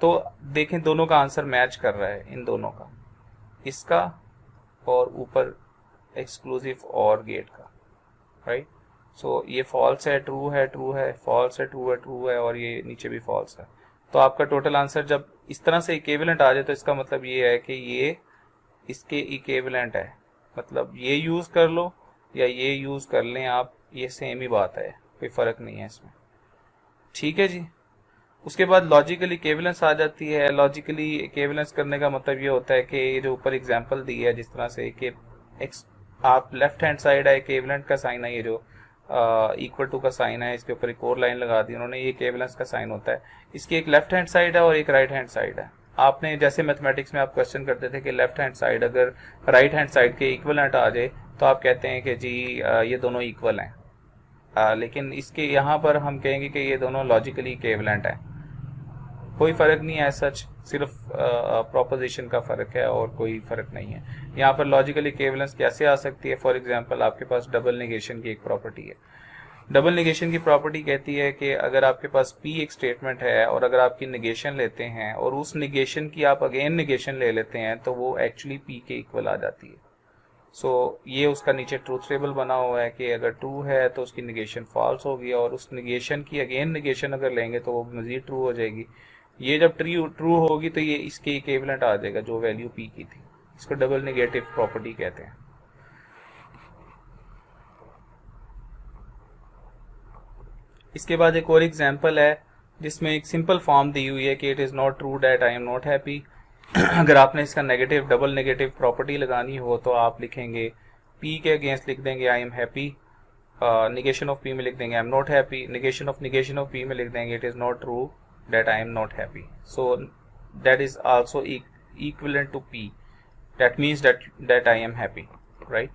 तो देखें दोनों का आंसर मैच कर रहा है, इन दोनों का, इसका और ऊपर एक्सक्लूसिव और गेट का, राइट। सो ये फॉल्स है, ट्रू है, ट्रू है, फॉल्स है, ट्रू है, ट्रू है और ये नीचे भी फॉल्स है। तो आपका टोटल आंसर जब इस तरह से इक्विवेलेंट आ जाए तो इसका मतलब ये है कि ये इसके इक्विवेलेंट है, मतलब ये यूज कर लो या ये यूज कर लें आप, ये सेम ही बात है, कोई फर्क नहीं है इसमें, ठीक है जी। उसके बाद लॉजिकली इक्विवेलेंस आ जाती है। लॉजिकली इक्विवेलेंस करने का मतलब ये होता है कि ये जो ऊपर एग्जांपल दी है जिस तरह से कि आप लेफ्ट हैंड साइड है इक्विवेलेंट का साइन है, ये जो इक्वल टू का साइन है, इसके ऊपर एक और लाइन लगा दी उन्होंने, ये इक्विवेलेंस का साइन होता है। इसकी एक लेफ्ट हैंड साइड है और एक राइट हैंड साइड है। आपने जैसे मैथमेटिक्स में आप क्वेश्चन करते थे कि लेफ्ट हैंड साइड अगर राइट हैंड साइड के इक्वलेंट आ जाए तो आप कहते हैं कि जी ये दोनों इक्वल हैं, लेकिन इसके यहाँ पर हम कहेंगे कि ये दोनों लॉजिकली इक्विवेलेंट हैं। कोई फ़र्क नहीं है सच, सिर्फ प्रोपोजिशन का फ़र्क है और कोई फ़र्क नहीं है। यहाँ पर लॉजिकल इक्विवेलेंस कैसे आ सकती है? फॉर एग्जांपल आपके पास डबल नेगेशन की एक प्रॉपर्टी है। डबल नेगेशन की प्रॉपर्टी कहती है कि अगर आपके पास P एक स्टेटमेंट है और अगर आपकी नेगेशन लेते हैं और उस नेगेशन की आप अगेन नेगेशन ले लेते हैं तो वो एक्चुअली P के इक्वल आ जाती है। ये उसका नीचे ट्रूथ टेबल बना हुआ है कि अगर ट्रू है तो उसकी नेगेशन फॉल्स होगी और उस नेगेशन की अगेन नेगेशन अगर लेंगे तो वो मजीद ट्रू हो जाएगी। ये जब ट्रू होगी तो ये इसके इक्विवेलेंट आ जाएगा जो वैल्यू P की थी। इसको डबल नेगेटिव प्रॉपर्टी कहते हैं। इसके बाद एक और एग्जांपल है जिसमें एक सिंपल फॉर्म दी हुई है कि it is not true that I am not happy. अगर आपने इसका नेगेटिव डबल नेगेटिव प्रॉपर्टी लगानी हो तो आप लिखेंगे P के अगेंस्ट लिख देंगे I am happy, negation of P में लिख देंगे I am not happy, negation of P में लिख देंगे it is not true that I am not happy. So that is also equivalent to P, that means that I am happy, right.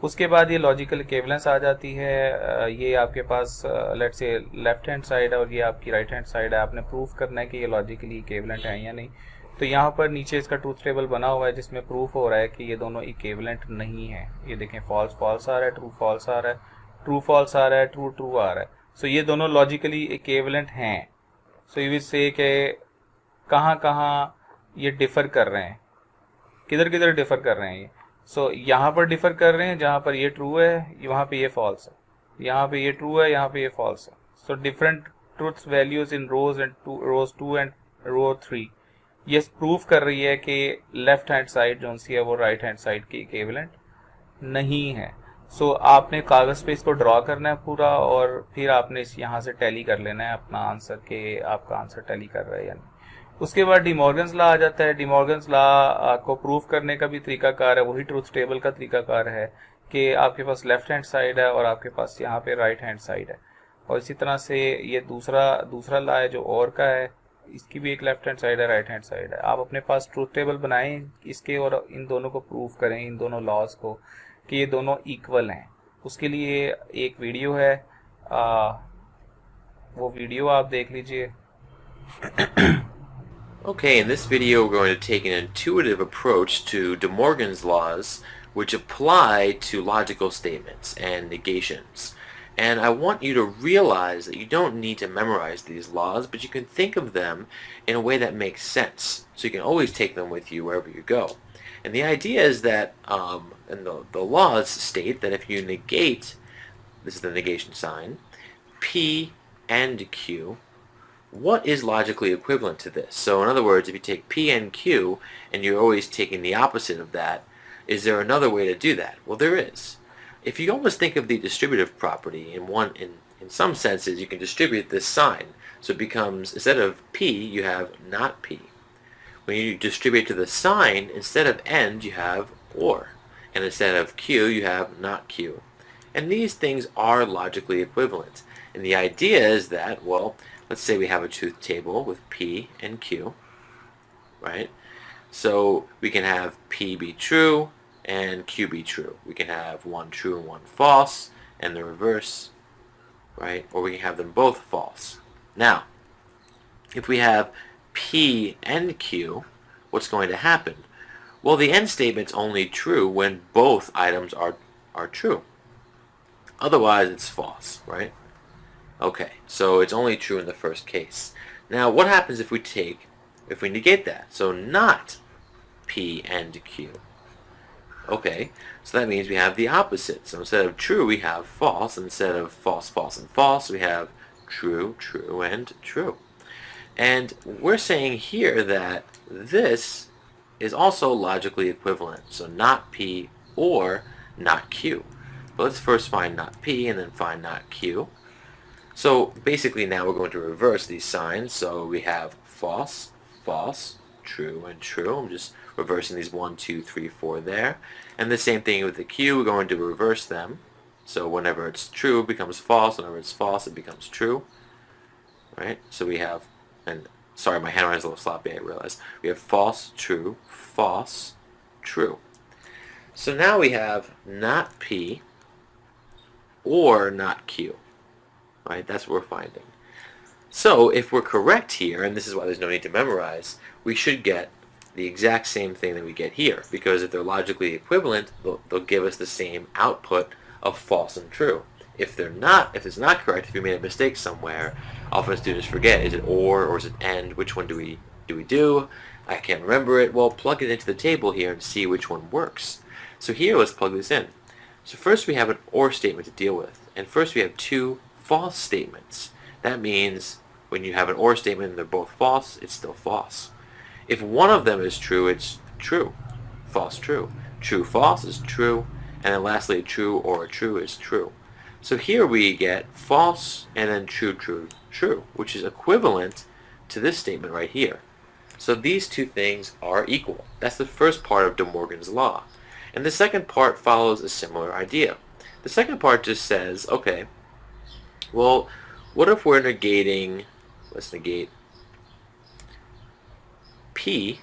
उसके बाद ये logical equivalence आ जाती है। ये आपके पास लेट्स से लेफ्ट हैंड साइड है और ये आपकी राइट हैंड साइड है। आपने प्रूफ करना है कि ये लॉजिकली इक्विवेलेंट है या नहीं। तो यहाँ पर नीचे इसका ट्रूथ टेबल बना हुआ है जिसमें प्रूफ हो रहा है कि ये दोनों इक्विवेलेंट नहीं है। ये देखें, फॉल्स फॉल्स आ रहा है, ट्रू फॉल्स आ रहा है, ट्रू फॉल्स आ रहा है, ट्रू ट्रू आ रहा है। सो ये दोनों लॉजिकली इक्विवेलेंट हैं। सो यू विल से कि कहाँ कहाँ ये डिफर कर रहे हैं, किधर किधर डिफर कर रहे हैं ये। यहाँ पर डिफर कर रहे हैं, जहाँ पर ये ट्रू है वहाँ पे ये फॉल्स है, यहाँ पे ये ट्रू है, यहाँ पे ये फॉल्स है। So different truth values in rows two and row 3 ये प्रूफ कर रही है कि लेफ्ट हैंड साइड जो सी है वो राइट हैंड साइड की इक्विवेलेंट नहीं है। आपने कागज़ पे इसको ड्रॉ करना है पूरा और फिर आपने इस यहाँ से टैली कर लेना है अपना आंसर के आपका आंसर टैली कर रहा है या नहीं। उसके बाद डिमॉर्गन्स लॉ आ जाता है। डिमॉर्गन्स लॉ को प्रूफ करने का भी तरीकाकार है, वही ट्रूथ टेबल का तरीकाकार है कि आपके पास लेफ्ट हैंड साइड है और आपके पास यहाँ पे राइट हैंड साइड है। और इसी तरह से ये दूसरा लॉ है जो और का है, इसकी भी एक लेफ्ट हैंड साइड है, राइट हैंड साइड है। आप अपने पास ट्रूथ टेबल बनाएं इसके और इन दोनों को प्रूफ करें, इन दोनों लॉज को, कि ये दोनों इक्वल हैं। उसके लिए एक वीडियो है, वो वीडियो आप देख लीजिए। Okay, in this video we're going to take an intuitive approach to De Morgan's laws, which apply to logical statements and negations. And I want you to realize that you don't need to memorize these laws, but you can think of them in a way that makes sense. So you can always take them with you wherever you go. And the idea is that, and the laws state that if you negate, this is the negation sign, P and Q, what is logically equivalent to this? So in other words, if you take P and Q and you're always taking the opposite of that, is there another way to do that? Well, there is. If you almost think of the distributive property in some senses, you can distribute this sign. So it becomes, instead of P, you have not P. When you distribute to the sign, instead of and, you have or. And instead of Q, you have not Q. And these things are logically equivalent. And the idea is that, well, let's say we have a truth table with P and Q, right? So we can have P be true and Q be true. We can have one true and one false, and the reverse, right? Or we can have them both false. Now, if we have P and Q, what's going to happen? Well, the end statement's only true when both items are true. Otherwise, it's false, right? Okay, so it's only true in the first case. Now, what happens if we negate that? So not P and Q. Okay, so that means we have the opposite. So instead of true, we have false. Instead of false, false, and false, we have true, true, and true. And we're saying here that this is also logically equivalent. So not P or not Q. But let's first find not P and then find not Q. So basically now we're going to reverse these signs. So we have false, false, true, and true. I'm just reversing these 1, 2, 3, 4 there. And the same thing with the Q, we're going to reverse them. So whenever it's true, it becomes false. Whenever it's false, it becomes true. Right? So we have, and sorry, my handwriting's a little sloppy, I realize. We have false, true, true. So now we have not P or not Q. right? That's what we're finding. So if we're correct here, and this is why there's no need to memorize, we should get the exact same thing that we get here, because if they're logically equivalent, they'll give us the same output of false and true. If it's not correct, if we made a mistake somewhere, often students forget, is it or is it and? Which one do we do? I can't remember it. Well, plug it into the table here and see which one works. So here, let's plug this in. So first we have an or statement to deal with, and first we have two false statements. That means when you have an or statement and they're both false, it's still false. If one of them is true, it's true. False, true. True, false is true. And then lastly, a true or a true is true. So here we get false and then true, true, true, which is equivalent to this statement right here. So these two things are equal. That's the first part of De Morgan's law. And the second part follows a similar idea. The second part just says, okay, well, what if we're negating, let's negate P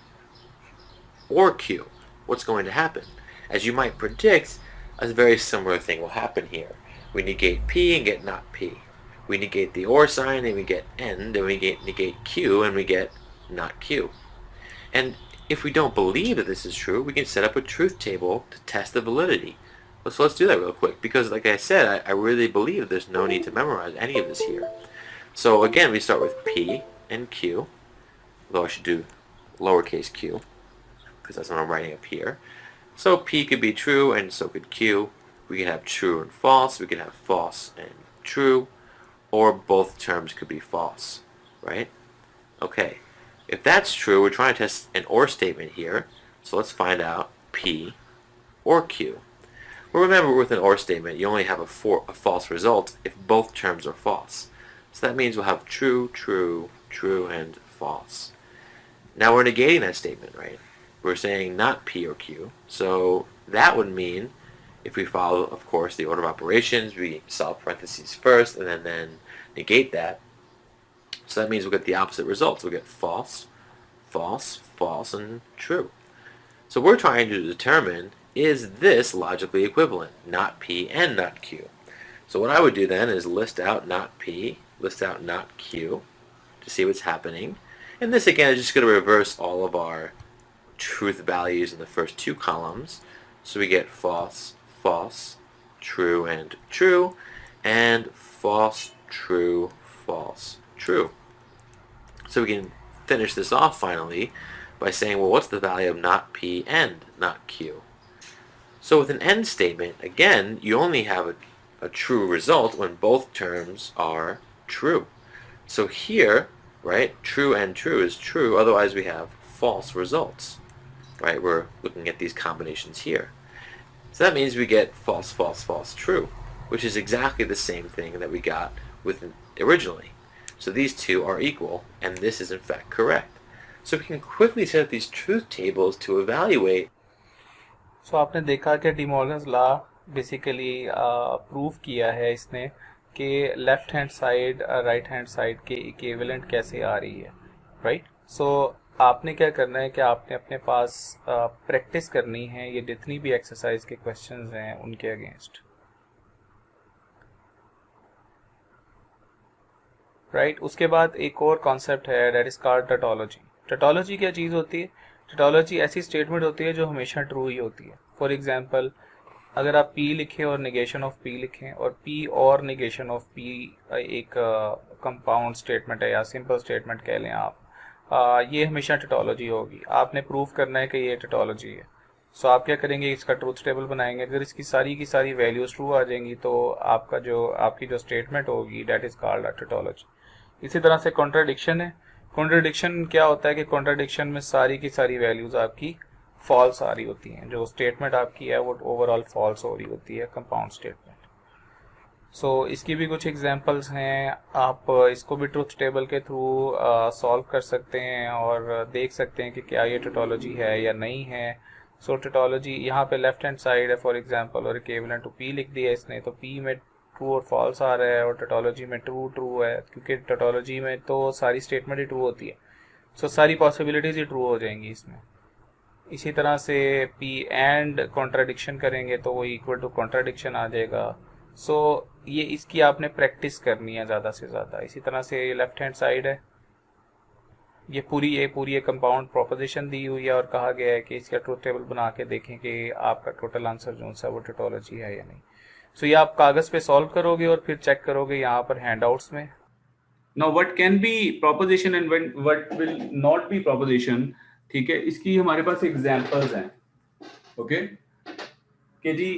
or Q? What's going to happen? As you might predict, a very similar thing will happen here. We negate P and get not P. We negate the or sign and we get N, then we negate Q and we get not Q. And if we don't believe that this is true, we can set up a truth table to test the validity. So let's do that real quick, because like I said, I really believe there's no need to memorize any of this here. So again, we start with P and Q, though I should do lowercase q, because that's what I'm writing up here. So P could be true, and so could Q. We could have true and false, we could have false and true, or both terms could be false, right? Okay, if that's true, we're trying to test an or statement here, so let's find out P or Q. Well, remember, with an or statement, you only have a false result if both terms are false. So that means we'll have true, true, true, and false. Now we're negating that statement, right? We're saying not P or Q, so that would mean, if we follow, of course, the order of operations, we solve parentheses first and then negate that. So that means we'll get the opposite results. We'll get false, false, false, and true. So we're trying to determine, is this logically equivalent? Not P and not Q. So what I would do then is list out not P, list out not Q, to see what's happening. And this again is just going to reverse all of our truth values in the first two columns. So we get false, false, true, and true, and false, true, false, true. So we can finish this off finally by saying, well, what's the value of not P and not Q? So with an AND statement, again, you only have a true result when both terms are true. So here, right, true and true is true, otherwise we have false results, right? We're looking at these combinations here. So that means we get false, false, false, true, which is exactly the same thing that we got with originally. So these two are equal, and this is in fact correct. So we can quickly set up these truth tables to evaluate. So आपने देखा कि D Morgan's law basically prove किया है इसने कि left hand side right hand side के equivalent कैसे आ रही है, राइट? सो आपने क्या करना है कि आपने अपने पास प्रैक्टिस करनी है ये जितनी भी एक्सरसाइज के क्वेश्चंस हैं उनके अगेंस्ट, राइट? उसके बाद एक और कॉन्सेप्ट है, that is called tautology. Tautology क्या चीज़ होती है? टोटोलॉजी ऐसी स्टेटमेंट होती है जो हमेशा ट्रू ही होती है. फॉर एग्जांपल, अगर आप P लिखें और नेगेशन ऑफ P लिखें, और P और नेगेशन ऑफ P एक कंपाउंड स्टेटमेंट है या सिंपल स्टेटमेंट कह लें आप, ये हमेशा टोटोलॉजी होगी. आपने प्रूफ करना है कि ये टोटोलॉजी है. सो आप क्या करेंगे, इसका ट्रूथ टेबल बनाएंगे. अगर इसकी सारी की सारी वैल्यूज ट्रू आ जाएंगी तो आपकी जो स्टेटमेंट होगी that is called a tautology. इसी तरह से कॉन्ट्राडिक्शन है. कॉन्ट्राडिक्शन क्या होता है कि कॉन्ट्राडिक्शन में सारी की सारी वैल्यूज आपकी फॉल्स आ रही होती हैं. जो स्टेटमेंट आपकी है वो ओवरऑल फॉल्स हो रही होती है, कंपाउंड स्टेटमेंट. सो इसकी भी कुछ एग्जांपल्स हैं. आप इसको भी ट्रूथ टेबल के थ्रू सॉल्व कर सकते हैं और देख सकते हैं कि क्या ये टोटोलॉजी है या नहीं है. सो टोटोलॉजी यहाँ पे लेफ्ट हैंड साइड है फॉर एग्जांपल, और इक्विवेलेंट टू P लिख दिया इसने, तो P में ट्रू और फॉल्स आ रहा है और टोटोलॉजी में ट्रू ट्रू है, क्योंकि टोटोलॉजी में तो सारी स्टेटमेंट ही ट्रू होती है. सो सारी पॉसिबिलिटीज़ ही ट्रू हो जाएंगी इसमें. इसी तरह से P एंड कॉन्ट्राडिक्शन करेंगे तो वो इक्वल टू कॉन्ट्राडिक्शन आ जाएगा. सो ये इसकी आपने प्रैक्टिस करनी है ज़्यादा से ज़्यादा। इसी तरह से लेफ्ट हैंड साइड है, ये पूरी एक कंपाउंड प्रोपोजिशन दी हुई है और कहा गया है कि इसका ट्रूथ टेबल बना के देखें कि आपका टोटल आंसर जो सा वो टोटोलॉजी है या नहीं। सो ये आप कागज़ पे सॉल्व करोगे और फिर चेक करोगे यहाँ पर हैंडआउट्स में। Now what can be proposition and what will not be proposition, ठीक है, इसकी हमारे पास एग्जांपल्स हैं। ओके कि जी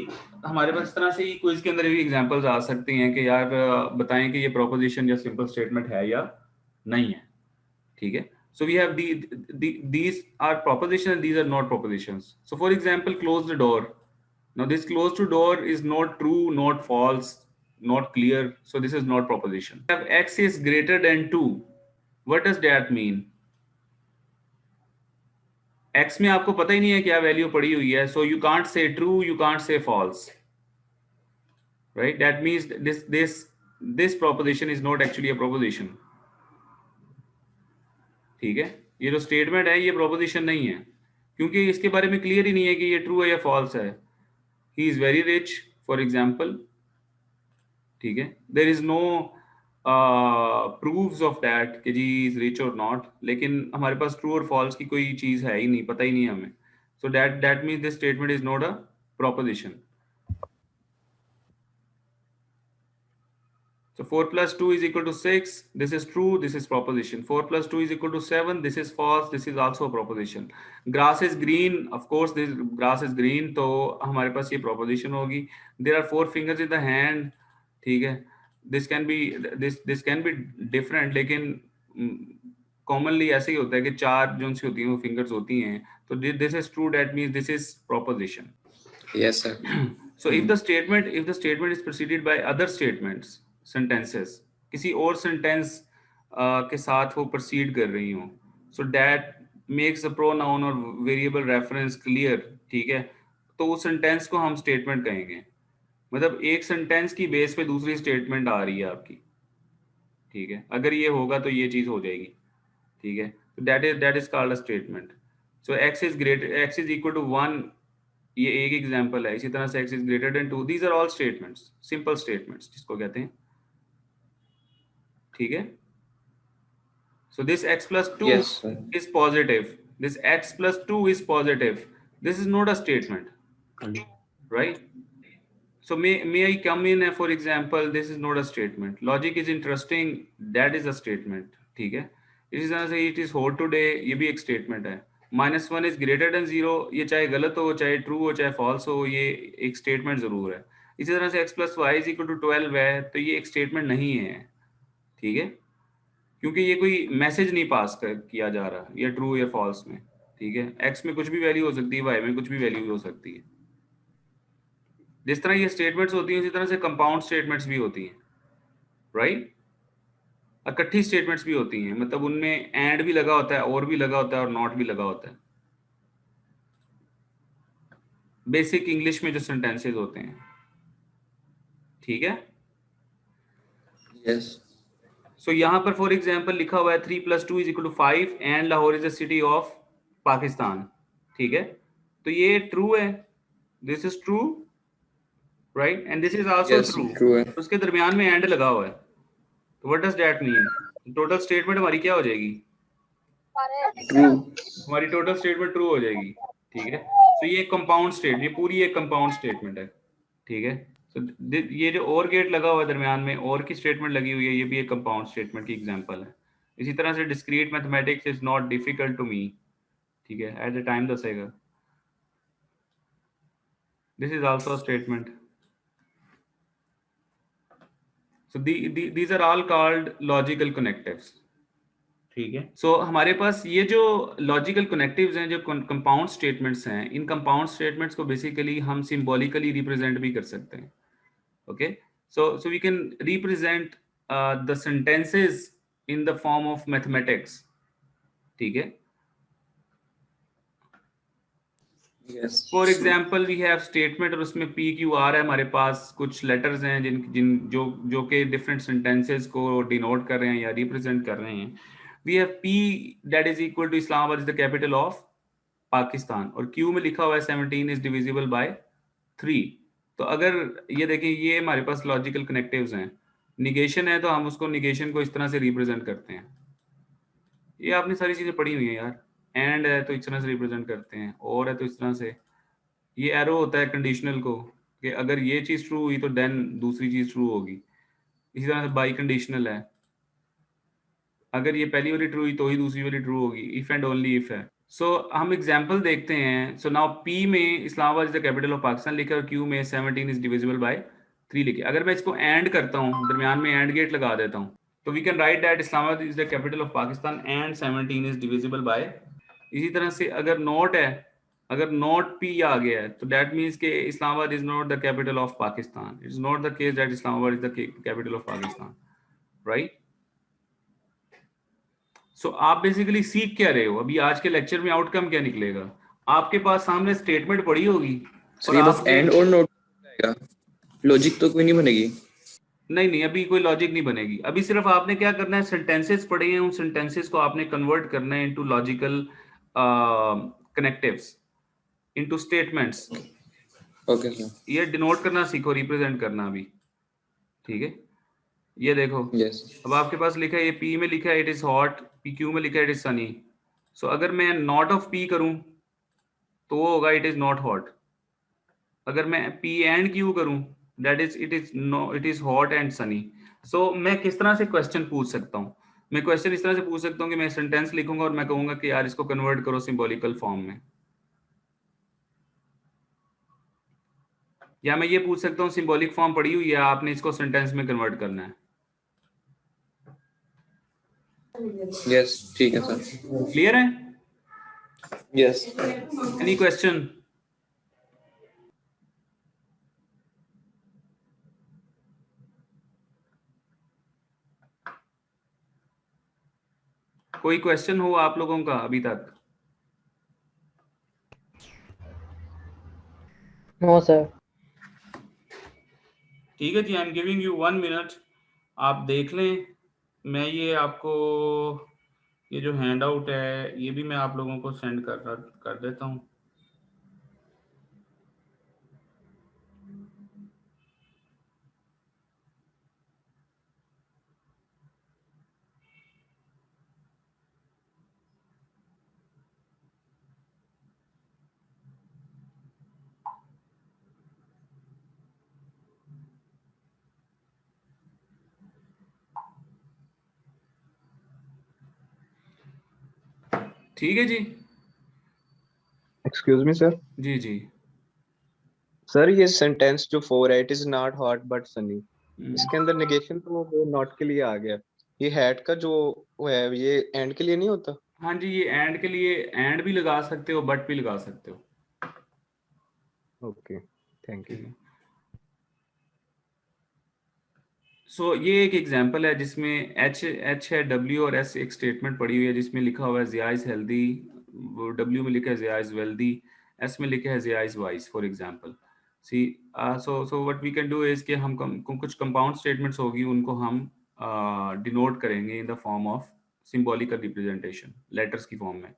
हमारे पास इस तरह से ही क्विज के अंदर भी एग्जांपल्स आ सकती हैं कि यार बताएं कि ये प्रोपोजिशन या सिंपल स्टेटमेंट है या नहीं है, ठीक है। So we have these are propositions and these are not propositions. So for example, close the door. Now this close to door is not true, not false, not clear. So this is not proposition. We have x is greater than 2. What does that mean? x में आपको पता ही नहीं है क्या value पड़ी हुई है. So you can't say true, you can't say false. Right? That means this proposition is not actually a proposition. ठीक है, ये जो स्टेटमेंट है ये प्रोपोजिशन नहीं है, क्योंकि इसके बारे में क्लियर ही नहीं है कि ये ट्रू है या फॉल्स है. He is very rich for example, ठीक है, there is no proofs of that कि जी इज रिच और नॉट, लेकिन हमारे पास ट्रू और फॉल्स की कोई चीज है ही नहीं, पता ही नहीं है हमें. So that means this statement is not a proposition. So 4 plus 2 is equal to 6. This is true. This is proposition. 4 plus 2 is equal to 7. This is false. This is also a proposition. Grass is green. Of course, this grass is green. तो हमारे पास ये proposition होगी. There are 4 fingers in the hand. ठीक है. This can be different. लेकिन commonly ऐसे ही होता है कि 4 जो सी होती हैं वो fingers होती हैं. तो this is true. That means this is proposition. Yes, sir. So if the statement is preceded by other statements, sentences, किसी और सेंटेंस के साथ वो प्रोसीड कर रही हूँ, so that makes the pronoun और वेरिएबल रेफरेंस क्लियर, ठीक है, तो उस सेंटेंस को हम स्टेटमेंट कहेंगे. मतलब एक सेंटेंस की बेस पे दूसरी स्टेटमेंट आ रही है आपकी, ठीक है, अगर ये होगा तो ये चीज हो जाएगी, ठीक है, तो that is called a statement. So x is equal to 1, ये एक एग्जांपल है. इसी तरह से x is greater than 2. These are all statements, simple statements जिसको कहते हैं, ठीक है. So this x plus 2 Yes, sir. is positive. This x plus 2 is positive. This is not a statement, right? So may I come in, for example, this is not a statement. Logic is interesting. That is a statement. ठीक है. इसी तरह से it is hot today. ये भी एक statement है. -1 is greater than 0. ये चाहे गलत हो, चाहे true हो, चाहे false हो, ये एक statement जरूर है. इसी तरह से x plus y is equal to 12 है, तो ये एक statement नहीं है, ठीक है, क्योंकि ये कोई मैसेज नहीं पास किया जा रहा, या ट्रू या फॉल्स में, ठीक है. एक्स में कुछ भी वैल्यू हो सकती है, वाई में कुछ भी वैल्यू हो सकती है. जिस तरह ये स्टेटमेंट्स होती हैं उसी तरह से कंपाउंड स्टेटमेंट्स भी होती हैं, राइट. इकट्ठी स्टेटमेंट्स भी होती हैं, मतलब उनमें एंड भी लगा होता है, और भी लगा होता है, और नॉट भी लगा होता है. बेसिक इंग्लिश में जो सेंटेंसेस होते हैं, ठीक है. Yes. सो यहाँ पर फॉर एग्जाम्पल लिखा हुआ है 3 + 2 = 5 and Lahore is a city of Pakistan, ठीक है, तो ये ट्रू है, this is true, right, and this is also Yes, true. true है. उसके दरमियान में एंड लगा हुआ है, तो what does that mean? Total statement हमारी क्या हो जाएगी? True. हमारी टोटल स्टेटमेंट ट्रू हो जाएगी, ठीक है. तो ये कंपाउंड स्टेटमेंट, ये पूरी एक कंपाउंड स्टेटमेंट है, ठीक है. तो ये जो और गेट लगा हुआ है दरमियान में, और की स्टेटमेंट लगी हुई है, ये भी एक कंपाउंड स्टेटमेंट की एग्जांपल है. इसी तरह से discrete mathematics is not difficult to me, ठीक है, एट द टाइम दसेगा. This is also a statement. So these are all called logical connectives, ठीक है. सो हमारे पास ये जो लॉजिकल कनेक्टिव्स हैं, जो कंपाउंड स्टेटमेंट्स हैं, इन कंपाउंड स्टेटमेंट्स को बेसिकली हम सिंबॉलिकली रिप्रेजेंट भी कर सकते हैं. Okay, so we can represent the sentences in the form of mathematics, ठीक है. Yes. For example we have statement और उसमें PQR है, हमारे पास कुछ लेटर्स हैं जो के डिफरेंट सेंटेंसेस को डिनोट कर रहे हैं या रिप्रेजेंट कर रहे हैं. We have P that is equal to Islamabad is the capital of Pakistan, और Q में लिखा हुआ है 17 इज डिविजिबल बाय 3. तो अगर ये देखिए, ये हमारे पास लॉजिकल कनेक्टिव्स हैं। निगेशन है तो हम उसको निगेशन को इस तरह से रिप्रेजेंट करते हैं। ये आपने सारी चीज़ें पढ़ी हुई हैं यार। एंड है तो इस तरह से रिप्रेजेंट करते हैं, और है तो इस तरह से। ये एरो होता है कंडीशनल को, कि अगर ये चीज़ ट्रू हुई तो देन दूसरी चीज़ ट्रू होगी। इसी तरह से बाई कंडीशनल है, अगर ये पहली वाली ट्रू हुई तो ही दूसरी वाली ट्रू होगी। इफ एंड ओनली इफ है। सो हम एग्जांपल देखते हैं। सो नाउ पी में Islamabad is the capital of Pakistan लिखा है, और क्यू में 17 इज डिविजिबल बाय 3 लिखे। अगर मैं इसको एंड करता हूँ, दरमियान में एंड गेट लगा देता हूँ, तो we can write that Islamabad is the capital of Pakistan and 17 is divisible by. इसी तरह से अगर नॉट है, अगर नॉट पी आ गया है, तो दैट मीन्स के Islamabad is not the capital of Pakistan. It is not the case that Islamabad is the capital of Pakistan, right. So आप बेसिकली सीख क्या रहे हो अभी? आज के लेक्चर में आउटकम क्या निकलेगा? आपके पास सामने स्टेटमेंट पड़ी होगी, सर और ये बस आपने एंड और नोट आएगा, लॉजिक तो कोई नहीं बनेगी। नहीं, अभी कोई लॉजिक नहीं बनेगी। अभी सिर्फ आपने क्या करना है, सेंटेंसेस पढ़े हैं, उन सेंटेंसेस को आपने कन्वर्ट करना है into logical connectives, into statements. Okay sir. ये डिनोट करना सीखो, रिप्रेजेंट करना अभी, ठीक है। ये देखो, यस। अब आपके पास लिखा है, ये पी में लिखा है it is hot, P Q में लिखा है इट इज सनी। सो अगर मैं नॉट ऑफ पी करूं तो वो होगा इट इज नॉट हॉट। अगर मैं पी एंड क्यू करूं, that is it is hot and sunny. So मैं किस तरह से क्वेश्चन पूछ सकता हूं? मैं क्वेश्चन इस तरह से पूछ सकता हूं कि मैं सेंटेंस लिखूंगा और मैं कहूंगा कि यार इसको कन्वर्ट करो सिंबॉलिकल फॉर्म में। या मैं ये पूछ सकता हूँ, सिंबॉलिक फॉर्म पड़ी हुई है, आपने इसको सेंटेंस में कन्वर्ट करना है। यस ठीक है सर। क्लियर है? यस। Any question? कोई क्वेश्चन हो आप लोगों का अभी तक? No sir. ठीक है जी, I am giving you 1 minute, आप देख लें। मैं ये आपको, ये जो हैंड आउट है, ये भी मैं आप लोगों को सेंड कर देता हूँ। ठीक है जी। Excuse me sir. जी जी। सर ये सेंटेंस जो 4 है, it is not hot but sunny, इसके अंदर नेगेशन तो वो नॉट के लिए आ गया। ये हैट का जो वो है, ये एंड के लिए नहीं होता? हाँ जी, ये एंड के लिए एंड भी लगा सकते हो, बट भी लगा सकते हो। Okay, thank you. ठीक है। सो ये एक एग्जांपल है जिसमें एच है, डब्ल्यू और एस एक स्टेटमेंट पड़ी हुई है जिसमें लिखा हुआ है जिया इज हेल्दी, डब्ल्यू में लिखा है जिया इज वेल्दी, एस में लिखा है Jiya is wise, for example. See so what we can do is कि हम कुछ कंपाउंड स्टेटमेंट्स होगी, उनको हम डिनोट करेंगे in the form of symbolical representation, letters की फॉर्म में।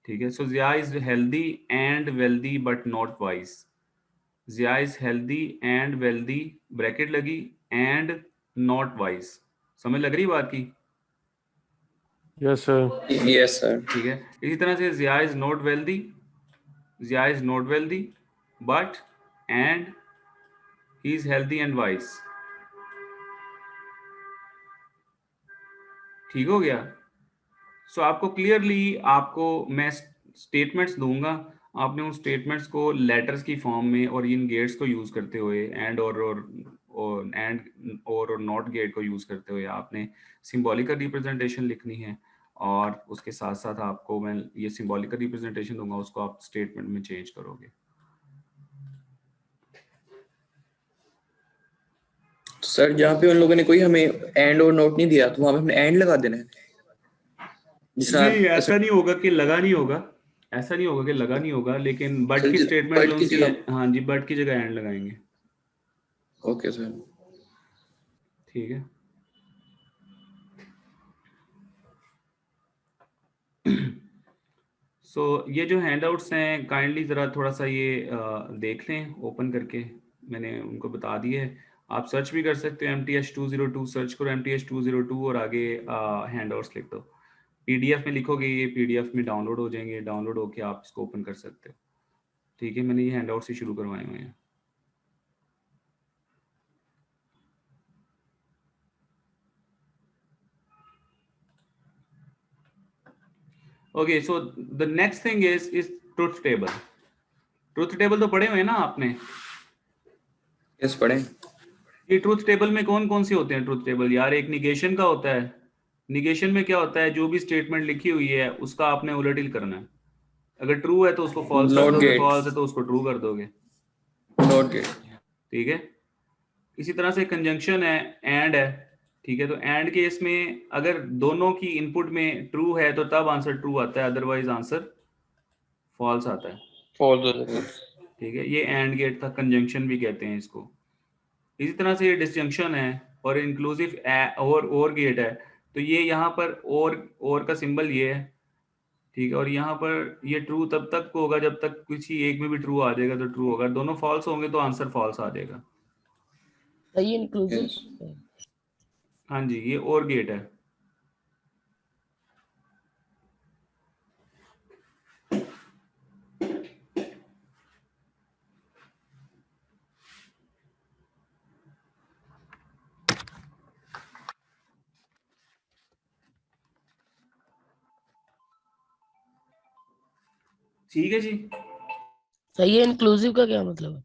ठीक है। So Jiya is healthy and wealthy but not wise. Jiya is healthy and wealthy, bracket लगी, एंड नॉट वाइज। समझ लग रही बात की? Yes sir. Yes sir. ठीक है। इसी तरह से जिया is not wealthy, Jiya is not wealthy but and he is healthy and wise. ठीक हो गया? सो आपको क्लियरली, आपको मैं स्टेटमेंट्स दूंगा, आपने उन स्टेटमेंट्स को लेटर्स की फॉर्म में और इन गेट्स को यूज करते हुए, एंड और एंड और नॉट गेट को यूज करते हुए आपने सिंबॉलिकल रिप्रेजेंटेशन लिखनी है। और उसके साथ साथ आपको मैं ये सिंबॉलिकल रिप्रेजेंटेशन दूंगा, उसको आप स्टेटमेंट में चेंज करोगे। तो सर जहाँ पे उन लोगों ने कोई हमें एंड और नोट नहीं दिया, तो वहां पे हमने एंड लगा देना है, जिस नहीं, तरह ऐसा नहीं होगा कि लगा नहीं होगा, ऐसा नहीं होगा कि लगा नहीं होगा, लेकिन बट की स्टेटमेंट जो बट की सी है, जगह। हाँ जी, बट की जगह एंड लगाएंगे। Okay sir. ठीक है। सो ये जो हैंडआउट्स हैं, काइंडली ज़रा थोड़ा सा ये देख लें ओपन करके। मैंने उनको बता दिए है। आप सर्च भी कर सकते हो, MTH202 सर्च करो, MTH202 और आगे हैंडआउट्स लिख दो। PDF में लिखोगे, ये PDF में डाउनलोड हो जाएंगे, डाउनलोड होके आप इसको ओपन कर सकते हो। ठीक है, मैंने ये हैंडआउट से शुरू करवाए हुए हैं। Okay, so the next thing is truth table. Truth table तो पढ़े हुए हैं ना आपने? यस पढ़े। ये ट्रुथ टेबल में कौन कौन से होते हैं ट्रुथ टेबल? यार एक निगेशन का होता है। निगेशन में क्या होता है, जो भी स्टेटमेंट लिखी हुई है उसका आपने उलट करना है। अगर ट्रू है तो उसको फॉल्स कर नॉट दोगे, गेट। फॉल्स है तो उसको ट्रू कर दोगे। Not gate. ठीक है, इसी तरह से कंजंक्शन है, एंड है। ठीक है, तो एंड केस में अगर दोनों की इनपुट में ट्रू है तो तब आंसर ट्रू आता है, अदरवाइज आंसर फॉल्स आता है। फॉल्स हो जाएगा। ठीक है, ये एंड गेट था, कंजंक्शन भी कहते हैं इसको। इसी तरह से ये डिसजंक्शन है और इंक्लूसिव और गेट है। तो ये यहाँ पर और का सिंबल ये है। ठीक है, और यहाँ पर ये ट्रू तब तक होगा जब तक किसी एक में भी ट्रू आ जाएगा तो ट्रू होगा, दोनों फॉल्स होंगे तो आंसर फॉल्स आ जाएगा। सही इंक्लूसिव। यस। हाँ जी, ये और गेट है। ठीक है जी। सही है, इंक्लूसिव का क्या मतलब है?